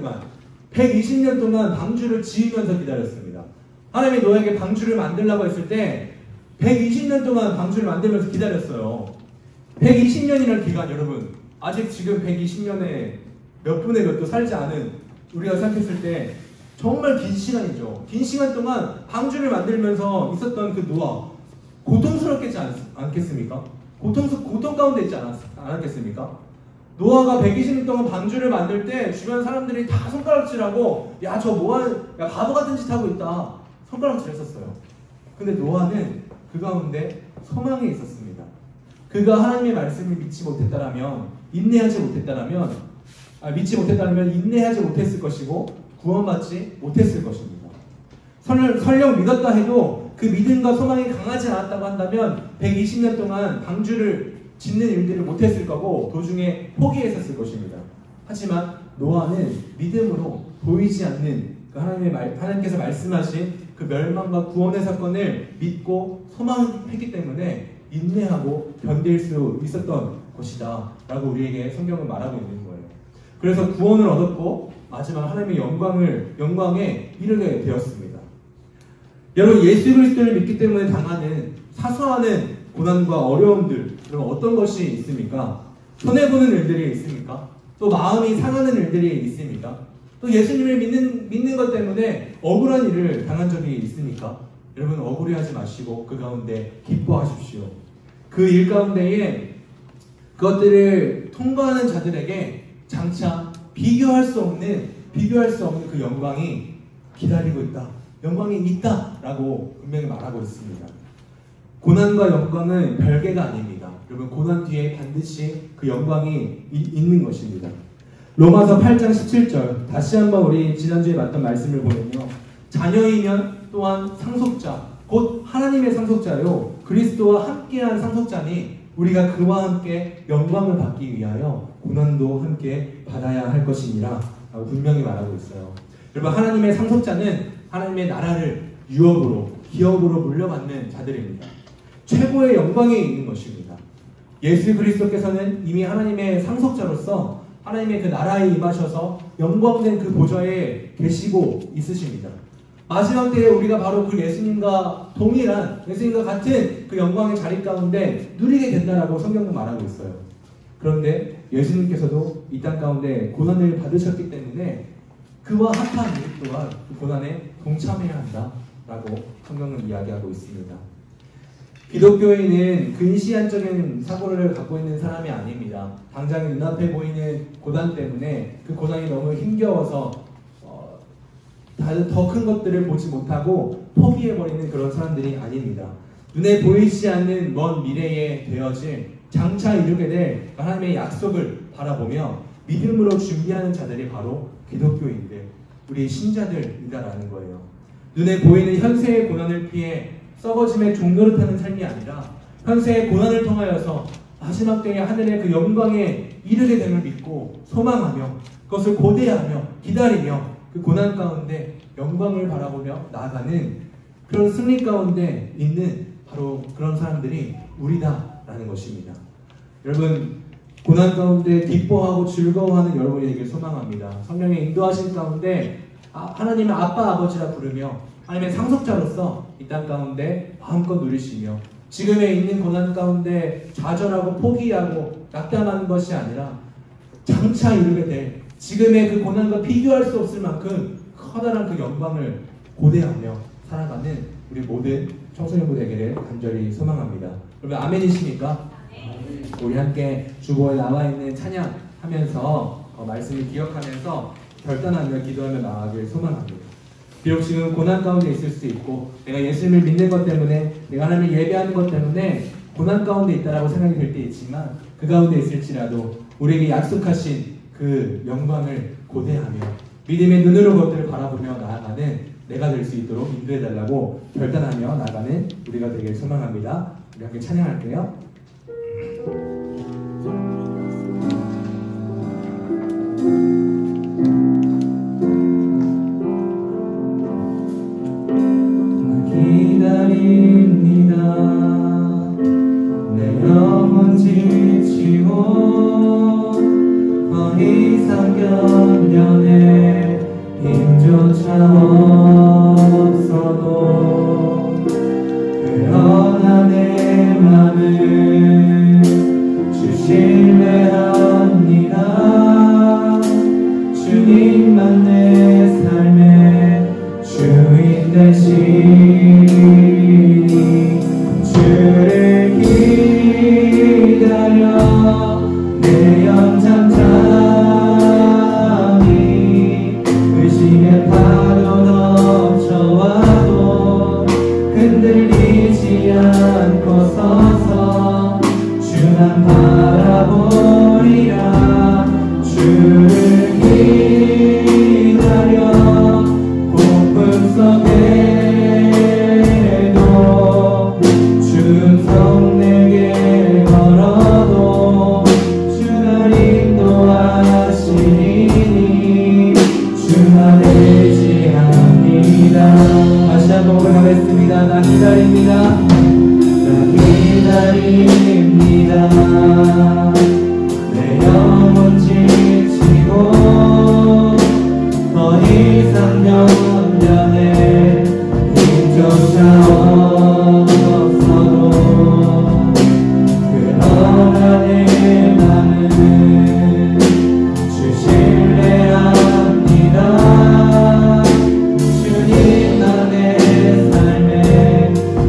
동안 방주를 지으면서 기다렸습니다. 하나님이 노아에게 방주를 만들라고 했을 때 120년 동안 방주를 만들면서 기다렸어요. 120년이라는 기간, 여러분, 아직 지금 120년에 몇 분의 몇도 살지 않은 우리가 생각했을 때 정말 긴 시간이죠. 긴 시간 동안 방주를 만들면서 있었던 그 노아, 고통스럽겠지 않겠습니까? 고통 가운데 있지 않았겠습니까? 노아가 120년 동안 방주를 만들 때 주변 사람들이 다 손가락질하고 야 저 뭐하는, 야 바보 같은 짓 하고 있다, 손가락질 했었어요. 근데 노아는 그 가운데 소망이 있었습니다. 그가 하나님의 말씀을 믿지 못했다라면, 인내하지 못했다라면, 인내하지 못했을 것이고 구원받지 못했을 것입니다. 설령 믿었다 해도 그 믿음과 소망이 강하지 않았다고 한다면 120년 동안 방주를 짓는 일들을 못했을 거고 도중에 포기했었을 것입니다. 하지만 노아는 믿음으로 보이지 않는 그 하나님께서 말씀하신 그 멸망과 구원의 사건을 믿고 소망했기 때문에 인내하고 견딜 수 있었던 것이다 라고 우리에게 성경은 말하고 있는 거예요. 그래서 구원을 얻었고 마지막 하나님의 영광에 이르게 되었습니다. 여러분, 예수 그리스도를 믿기 때문에 당하는 사소한 고난과 어려움들, 그럼 어떤 것이 있습니까? 손해보는 일들이 있습니까? 또 마음이 상하는 일들이 있습니까? 또 예수님을 믿는 것 때문에 억울한 일을 당한 적이 있습니까? 여러분, 억울해하지 마시고 그 가운데 기뻐하십시오. 그 일 가운데에 그것들을 통과하는 자들에게 장차 비교할 수 없는 그 영광이 기다리고 있다, 영광이 있다라고 분명히 말하고 있습니다. 고난과 영광은 별개가 아닙니다. 여러분, 고난 뒤에 반드시 그 영광이 있는 것입니다. 로마서 8장 17절, 다시 한번 우리 지난주에 봤던 말씀을 보면요, 자녀이면 또한 상속자, 곧 하나님의 상속자요 그리스도와 함께한 상속자니 우리가 그와 함께 영광을 받기 위하여 고난도 함께 받아야 할 것이니라 라고 분명히 말하고 있어요. 여러분, 하나님의 상속자는 하나님의 나라를 유업으로, 기업으로 물려받는 자들입니다. 최고의 영광이 있는 것입니다. 예수 그리스도께서는 이미 하나님의 상속자로서 하나님의 그 나라에 임하셔서 영광된 그 보좌에 계시고 있으십니다. 마지막 때에 우리가 바로 그 예수님과 동일한, 예수님과 같은 그 영광의 자리 가운데 누리게 된다라고 성경은 말하고 있어요. 그런데 예수님께서도 이 땅 가운데 고난을 받으셨기 때문에 그와 합한 우리 또한 그 고난에 동참해야 한다라고 성경은 이야기하고 있습니다. 기독교인은 근시안적인 사고를 갖고 있는 사람이 아닙니다. 당장 눈앞에 보이는 고난 때문에 그 고난이 너무 힘겨워서 더 큰 것들을 보지 못하고 포기해버리는 그런 사람들이 아닙니다. 눈에 보이지 않는 먼 미래에 되어질 장차 이루게 될 하나님의 약속을 바라보며 믿음으로 준비하는 자들이 바로 기독교인들, 우리 신자들이다라는 거예요. 눈에 보이는 현세의 고난을 피해 썩어짐의 종노릇하는 삶이 아니라 현세의 고난을 통하여서 마지막 때에 하늘의 그 영광에 이르게 됨을 믿고 소망하며 그것을 고대하며 기다리며 그 고난 가운데 영광을 바라보며 나아가는 그런 승리 가운데 있는 바로 그런 사람들이 우리다라는 것입니다. 여러분, 고난 가운데 기뻐하고 즐거워하는 여러분이 되길 소망합니다. 성령의 인도하신 가운데 하나님의 아빠 아버지라 부르며 하나님의 상속자로서 이 땅 가운데 마음껏 누리시며 지금에 있는 고난 가운데 좌절하고 포기하고 낙담하는 것이 아니라 장차 이루게 될 지금의 그 고난과 비교할 수 없을 만큼 커다란 그 영광을 고대하며 살아가는 우리 모든 청소년부 되기를 간절히 소망합니다. 여러분, 아멘이십니까? 우리 함께 주보에 나와 있는 찬양하면서 말씀을 기억하면서 결단하며 기도하며 나아가길 소망합니다. 비록 지금 고난 가운데 있을 수 있고 내가 예수님을 믿는 것 때문에 내가 하나님을 예배하는 것 때문에 고난 가운데 있다라고 생각이 될 때 있지만 그 가운데 있을지라도 우리에게 약속하신 그 영광을 고대하며 믿음의 눈으로 그것들을 바라보며 나아가는 내가 될 수 있도록 인도해달라고 결단하며 나아가는 우리가 되길 소망합니다. 우리 함께 찬양할게요. 기다립니다. 내 영혼 지치고 더 이상 견뎌낼 힘조차 없어도 그러나 내 맘을 주 신뢰합니다. 주님만 내 의지합니다. 다시 한번 고백하겠습니다. 나 기다립니다. 나 기다립니다. 내 영혼 지치고 더 이상 변변해 힘조차 없어도 그러나 내 맘은 주실래 합니다. 주님만 내 삶의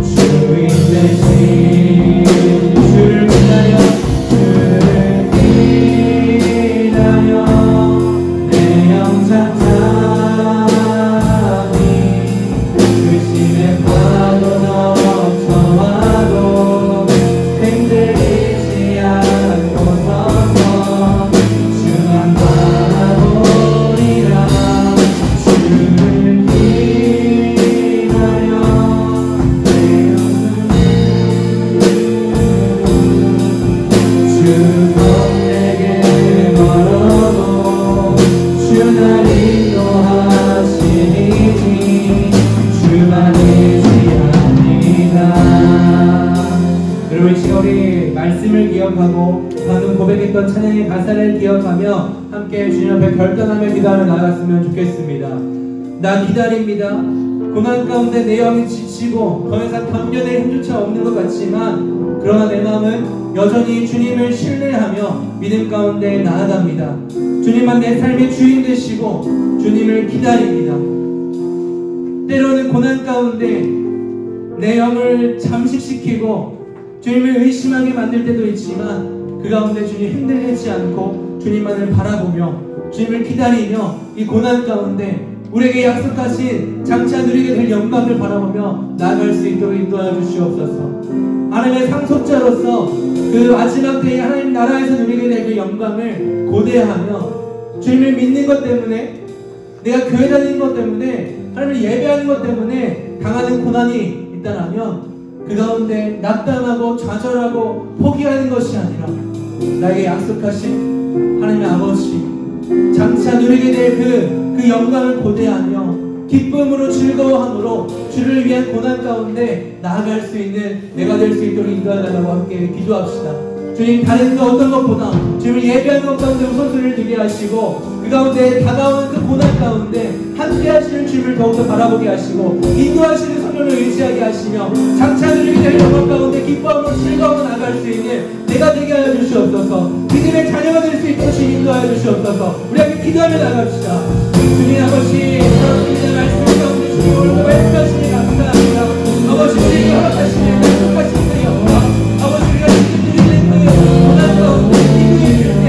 주인 되신 주를 기다려 내 영상 잠이 의심의 파도 넘쳐와도 흔들리지 않고 서서 주만 바라보리라. 주를 기다려 내 주도 내게 멀어도 주 날 인도하시니 주만 의지합니다. 여러분 이 시간 우리 말씀을 기억하고 방금 고백했던 찬양의 가사를 기억하며 함께 주님 앞에 결단하며 기도하며 나아갔으면 좋겠습니다. 나 기다립니다. 고난 가운데 내 영이 지치고 더 이상 견뎌낼 힘조차 없는 것 같지만 그러나 내 마음은 여전히 주님을 신뢰하며 믿음 가운데 나아갑니다. 주님만 내 삶의 주인 되시고 주님을 기다립니다. 때로는 고난 가운데 내 영을 잠식시키고 주님을 의심하게 만들 때도 있지만 그 가운데 주님 흔들리지 않고 주님만을 바라보며 주님을 기다리며 이 고난 가운데 우리에게 약속하신 장차 누리게 될 영광을 바라보며 나아갈 수 있도록 인도하여 주시옵소서. 하나님의 상속자로서 그 마지막 때에 하나님 나라에서 누리게 될 그 영광을 고대하며 주님을 믿는 것 때문에 내가 교회 다니는 것 때문에 하나님을 예배하는 것 때문에 당하는 고난이 있다라면 그 가운데 낙담하고 좌절하고 포기하는 것이 아니라 나에게 약속하신 하나님의 아버지 장차 누리게 될 그 영광을 고대하며 기쁨으로 즐거워함으로 주를 위한 고난 가운데 나아갈 수 있는 내가 될 수 있도록 인도하달라고 함께 기도합시다. 주님 다른 것 어떤 것보다 주님을 예배하는 것 가운데 우선순위를 두게 하시고 그 가운데 다가오는 그 고난 가운데 함께 하시는 주님을 더욱더 바라보게 하시고 인도하시는 성령을 의지하게 하시며 장차 누리게 될 영광 가운데 기뻐하고 즐거움으로 나아갈 수 있는 내가 되게 하여 주시옵소서. 믿음의 자녀가 될 수 있도록 주님 인도하여 주시옵소서. 우리 함께 기도하며 나갑시다. 주님 아버지 여러분의 말씀 가운데 주님 오늘 고백하시니 감사합니다. 아버지 우리에게 허락하시는 약속하신 그 영광 아버지 우리가 지금 누리는 그 고난 가운데 기도해 줄 때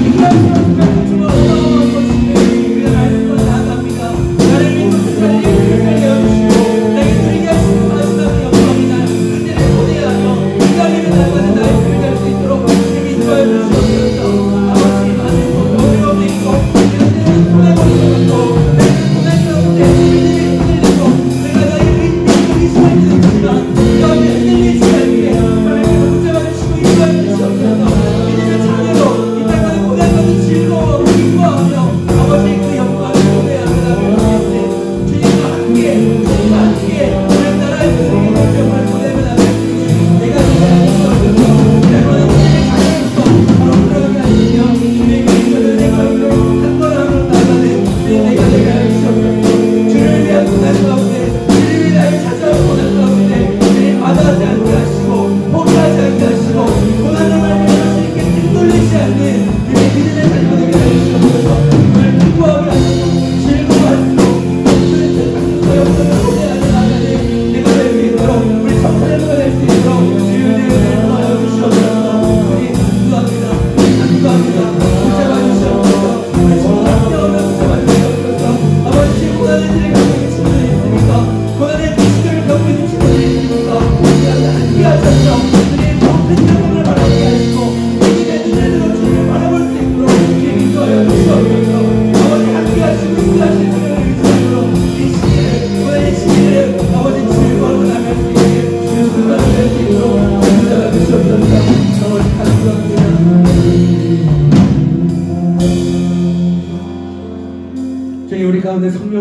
기도하시는 순간 주님 어떠한 것이든 우리가 말씀으로 나아갑니다. 나를 믿고 주님을 이끌게 하시고 나에게 누리게 하시는 마지막 영광이나 그때를 고대하며 기다리며 나아가는 나의 교회 될 수 있도록 주님 인도하여 주시옵소서. 아버지 많은 어려움이 있고 이런 데는 손해버리고 있고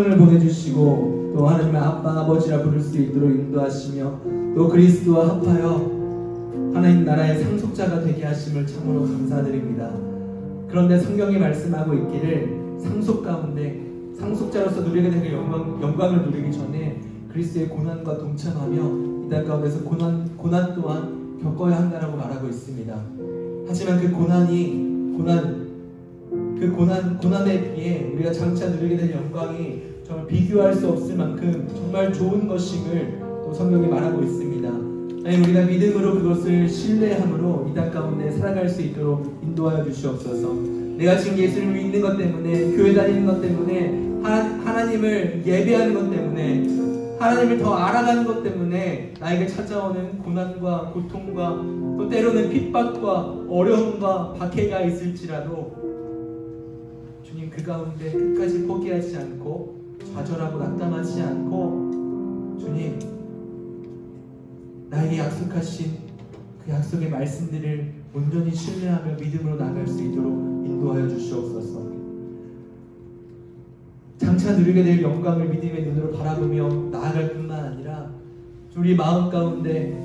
성령을 보내주시고 또 하나님의 아빠 아버지라 부를 수 있도록 인도하시며 또 그리스도와 합하여 하나님 나라의 상속자가 되게 하심을 참으로 감사드립니다. 그런데 성경이 말씀하고 있기를 상속 가운데 상속자로서 누리게 될 영광을 누리기 전에 그리스도의 고난과 동참하며 이 땅 가운데서 고난 또한 겪어야 한다라고 말하고 있습니다. 하지만 그 고난에 비해 우리가 장차 누리게 될 영광이 정말 비교할 수 없을 만큼 정말 좋은 것임을 또 성경이 말하고 있습니다. 우리가 믿음으로 그것을 신뢰함으로 이 땅 가운데 살아갈 수 있도록 인도하여 주시옵소서. 내가 지금 예수를 믿는 것 때문에, 교회 다니는 것 때문에, 하나님을 예배하는 것 때문에, 하나님을 더 알아가는 것 때문에 나에게 찾아오는 고난과 고통과 또 때로는 핍박과 어려움과 박해가 있을지라도 주님 그 가운데 끝까지 포기하지 않고 좌절하고 낙담하지 않고 주님 나에게 약속하신 그 약속의 말씀들을 온전히 신뢰하며 믿음으로 나아갈 수 있도록 인도하여 주시옵소서. 장차 누리게 될 영광을 믿음의 눈으로 바라보며 나아갈 뿐만 아니라 우리 마음 가운데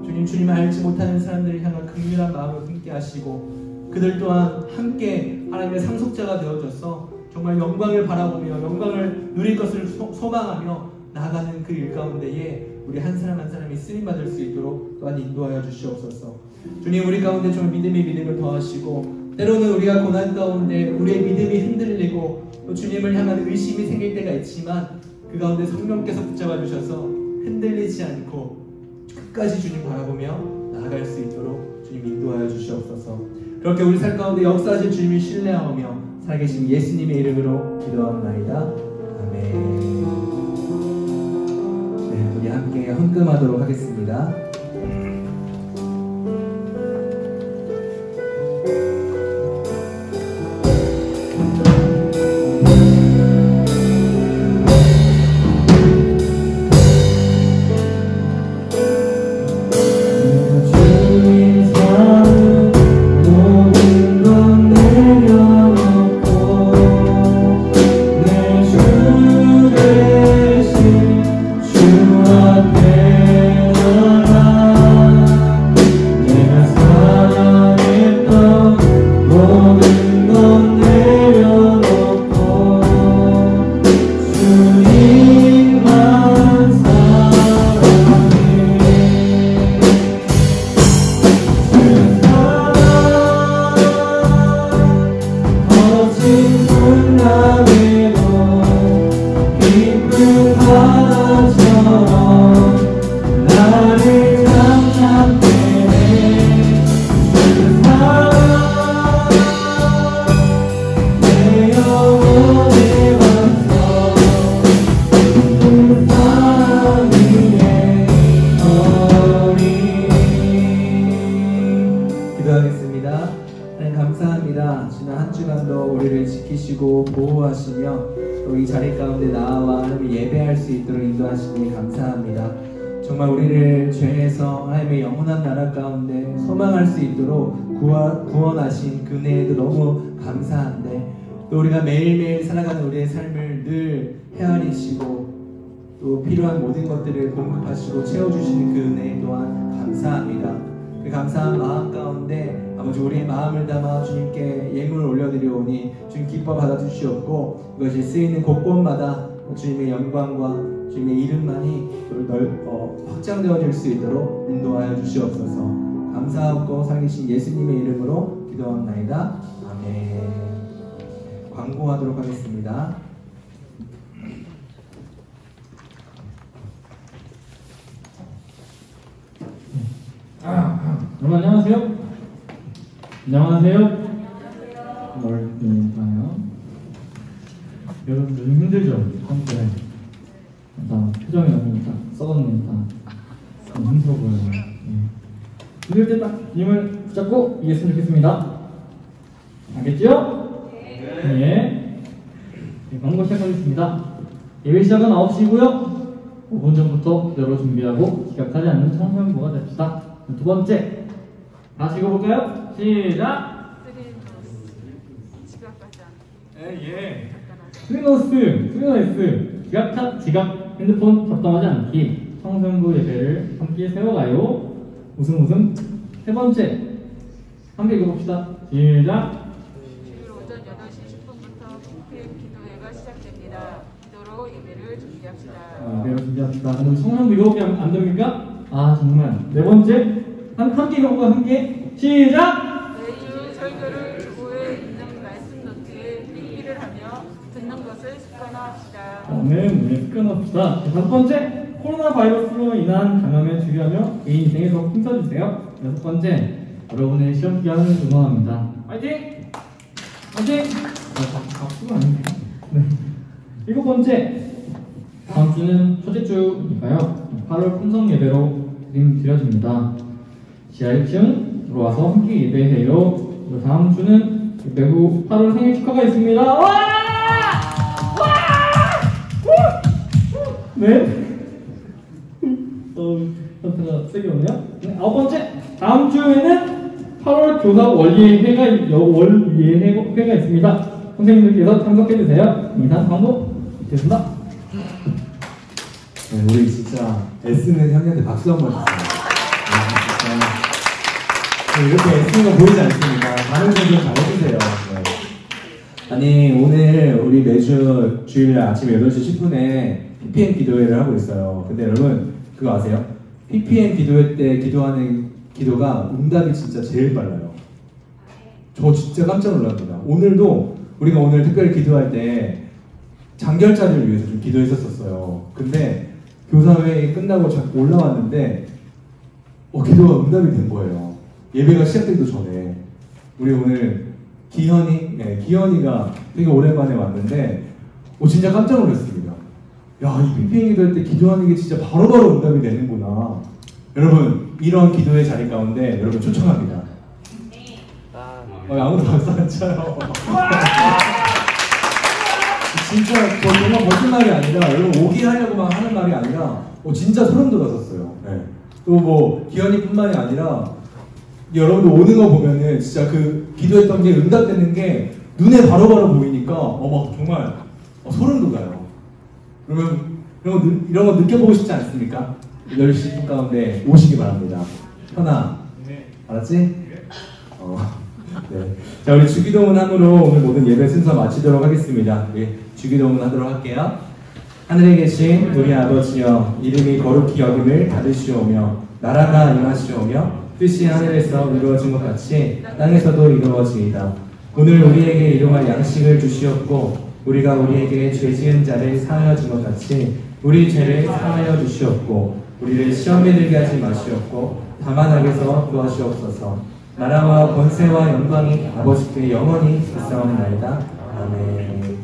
주님을 알지 못하는 사람들을 향한 긍휼한 마음을 함께 하시고 그들 또한 함께 하나님의 상속자가 되어져서 정말 영광을 바라보며 영광을 누릴 것을 소망하며 나아가는 그 일 가운데에 우리 한 사람 한 사람이 쓰임받을 수 있도록 또한 인도하여 주시옵소서. 주님 우리 가운데 좀 믿음을 더하시고 때로는 우리가 고난 가운데 우리의 믿음이 흔들리고 또 주님을 향한 의심이 생길 때가 있지만 그 가운데 성령께서 붙잡아 주셔서 흔들리지 않고 끝까지 주님 바라보며 나아갈 수 있도록 주님 인도하여 주시옵소서. 그렇게 우리 삶 가운데 역사하실 주님을 신뢰하며 살아계신 예수님의 이름으로 기도합나이다. 아멘. 네, 우리 함께 헌금하도록 하겠습니다. 보호하시며 또 이 자리 가운데 나와 하나님을 예배할 수 있도록 인도하시니 감사합니다. 정말 우리를 죄에서 하나님의 영원한 나라 가운데 소망할 수 있도록 구원하신 그 은혜에도 너무 감사한데 또 우리가 매일매일 살아가는 우리의 삶을 늘 헤아리시고 또 필요한 모든 것들을 공급하시고 채워주시는 그 은혜 또한 감사합니다. 그 감사한 마음 가운데 아버지 우리의 마음을 담아 주님께 예물을 올려드리오니 주님 기뻐 받아주시옵고 이것이 쓰이는 곳곳마다 주님의 영광과 주님의 이름만이 확장되어질 수 있도록 인도하여 주시옵소서. 감사하고 살아계신 예수님의 이름으로 기도합나이다. 아멘. 광고하도록 하겠습니다. 여러분 안녕하세요. 안녕하세요. 멀리가요. 여러분 요즘 힘들죠? 한때 다 표정이 너무 다 썩었네. 다 힘들어 보여요. 이럴 때 딱 힘을 붙잡고 이겼으면 좋겠습니다. 알겠죠? 네. 광고 시작하겠습니다. 예배 시작은 9시고요. 5분 전부터 기도로 준비하고 지각하지 않는 청소년부가 됩시다. 두 번째, 다시 읽어볼까요? 시작! 지각하지 않기. 예. 스리너스, 지갑, 핸드폰 잡담하지 않기, 청소년부 예배를 함께 세워가요. 웃음. 세 번째, 함께 읽어봅시다. 시작. 주일 오전 8시 10분부터 PM 기도회가 시작됩니다. 기도로 예배를 준비합시다. 예배를 준비합시다. 그럼 청소년부 읽어보기 안 됩니까? 아 정말. 네 번째, 함께 읽어보고 함께 시작. 매주 설교를 주보에 있는 말씀 노트에 필기를 하며 듣는 것을 습관화합시다. 네, 습관합시다. 다섯 번째, 코로나 바이러스로 인한 감염에 주의하며 개인 인생에서 힘써주세요. 여섯 번째, 여러분의 시험 기간을 응원합니다. 화이팅! 박수가 아닌데요? 네. 일곱 번째, 다음 주는 첫째 주니까요. 8월 품성 예배로 드려집니다. 지하 1층 들어와서 함께 예배해요. 다음 주는 예배 후 8월 생일 축하가 있습니다. 와! 네. 현타가 세게 오네요. 네, 아홉 번째, 다음 주에는 8월 교사 월예회가 있습니다. 선생님들께서 참석해 주세요. 이상 광고 됐습니다. 네, 우리 진짜 애쓰는 형님한테 박수 한번 주세요. 네, 이렇게 애쓰는 거 보이지 않습니까? 반응 좀 잘해주세요. 네. 아니 오늘 우리 매주 주일날 아침 8시 10분에 PPM 기도회를 하고 있어요. 근데 여러분 그거 아세요? PPM 기도회 때 기도하는 기도가 응답이 진짜 제일 빨라요. 저 진짜 깜짝 놀랍니다. 오늘도 우리가 오늘 특별히 기도할 때 장결자를 위해서 좀 기도했었어요. 근데 교사회의 끝나고 자꾸 올라왔는데 기도가 응답이 된 거예요. 예배가 시작되기도 전에. 우리 오늘 기현이가 되게 오랜만에 왔는데 진짜 깜짝 놀랐습니다. 야, 이 PPM 기도할 때 기도하는 게 진짜 바로바로 응답이 되는구나. 여러분, 이런 기도의 자리 가운데 여러분 초청합니다. 아무도 박수 안 쳐요. 진짜 정말 거짓말이 아니라 여러분 오게 하려고 막 하는 말이 아니라 진짜 소름 돋았었어요. 네. 또 뭐 기현이뿐만이 아니라 여러분들 오는 거 보면은 진짜 그 기도했던 게 응답되는 게 눈에 바로바로 보이니까 막 정말 소름 돋아요. 그러면 이런 거 느껴보고 싶지 않습니까? 10시 10분 가운데 오시기 바랍니다. 현아, 알았지? 네. 자, 우리 주기도문함으로 오늘 모든 예배 순서 마치도록 하겠습니다. 네, 주기도문 하도록 할게요. 하늘에 계신 우리 아버지여, 이름이 거룩히 여김을 받으시오며 나라가 임하시오며 뜻이 하늘에서 이루어진 것 같이 땅에서도 이루어지이다. 오늘 우리에게 일용할 양식을 주시옵고 우리가 우리에게 죄 지은 자를 사하여 준 것 같이 우리 죄를 사하여 주시옵고 우리를 시험에 들게 하지 마시옵고 다만 악에서 구하시옵소서. 나라와 권세와 영광이 아버지께 영원히 있사옵나이다. 아멘.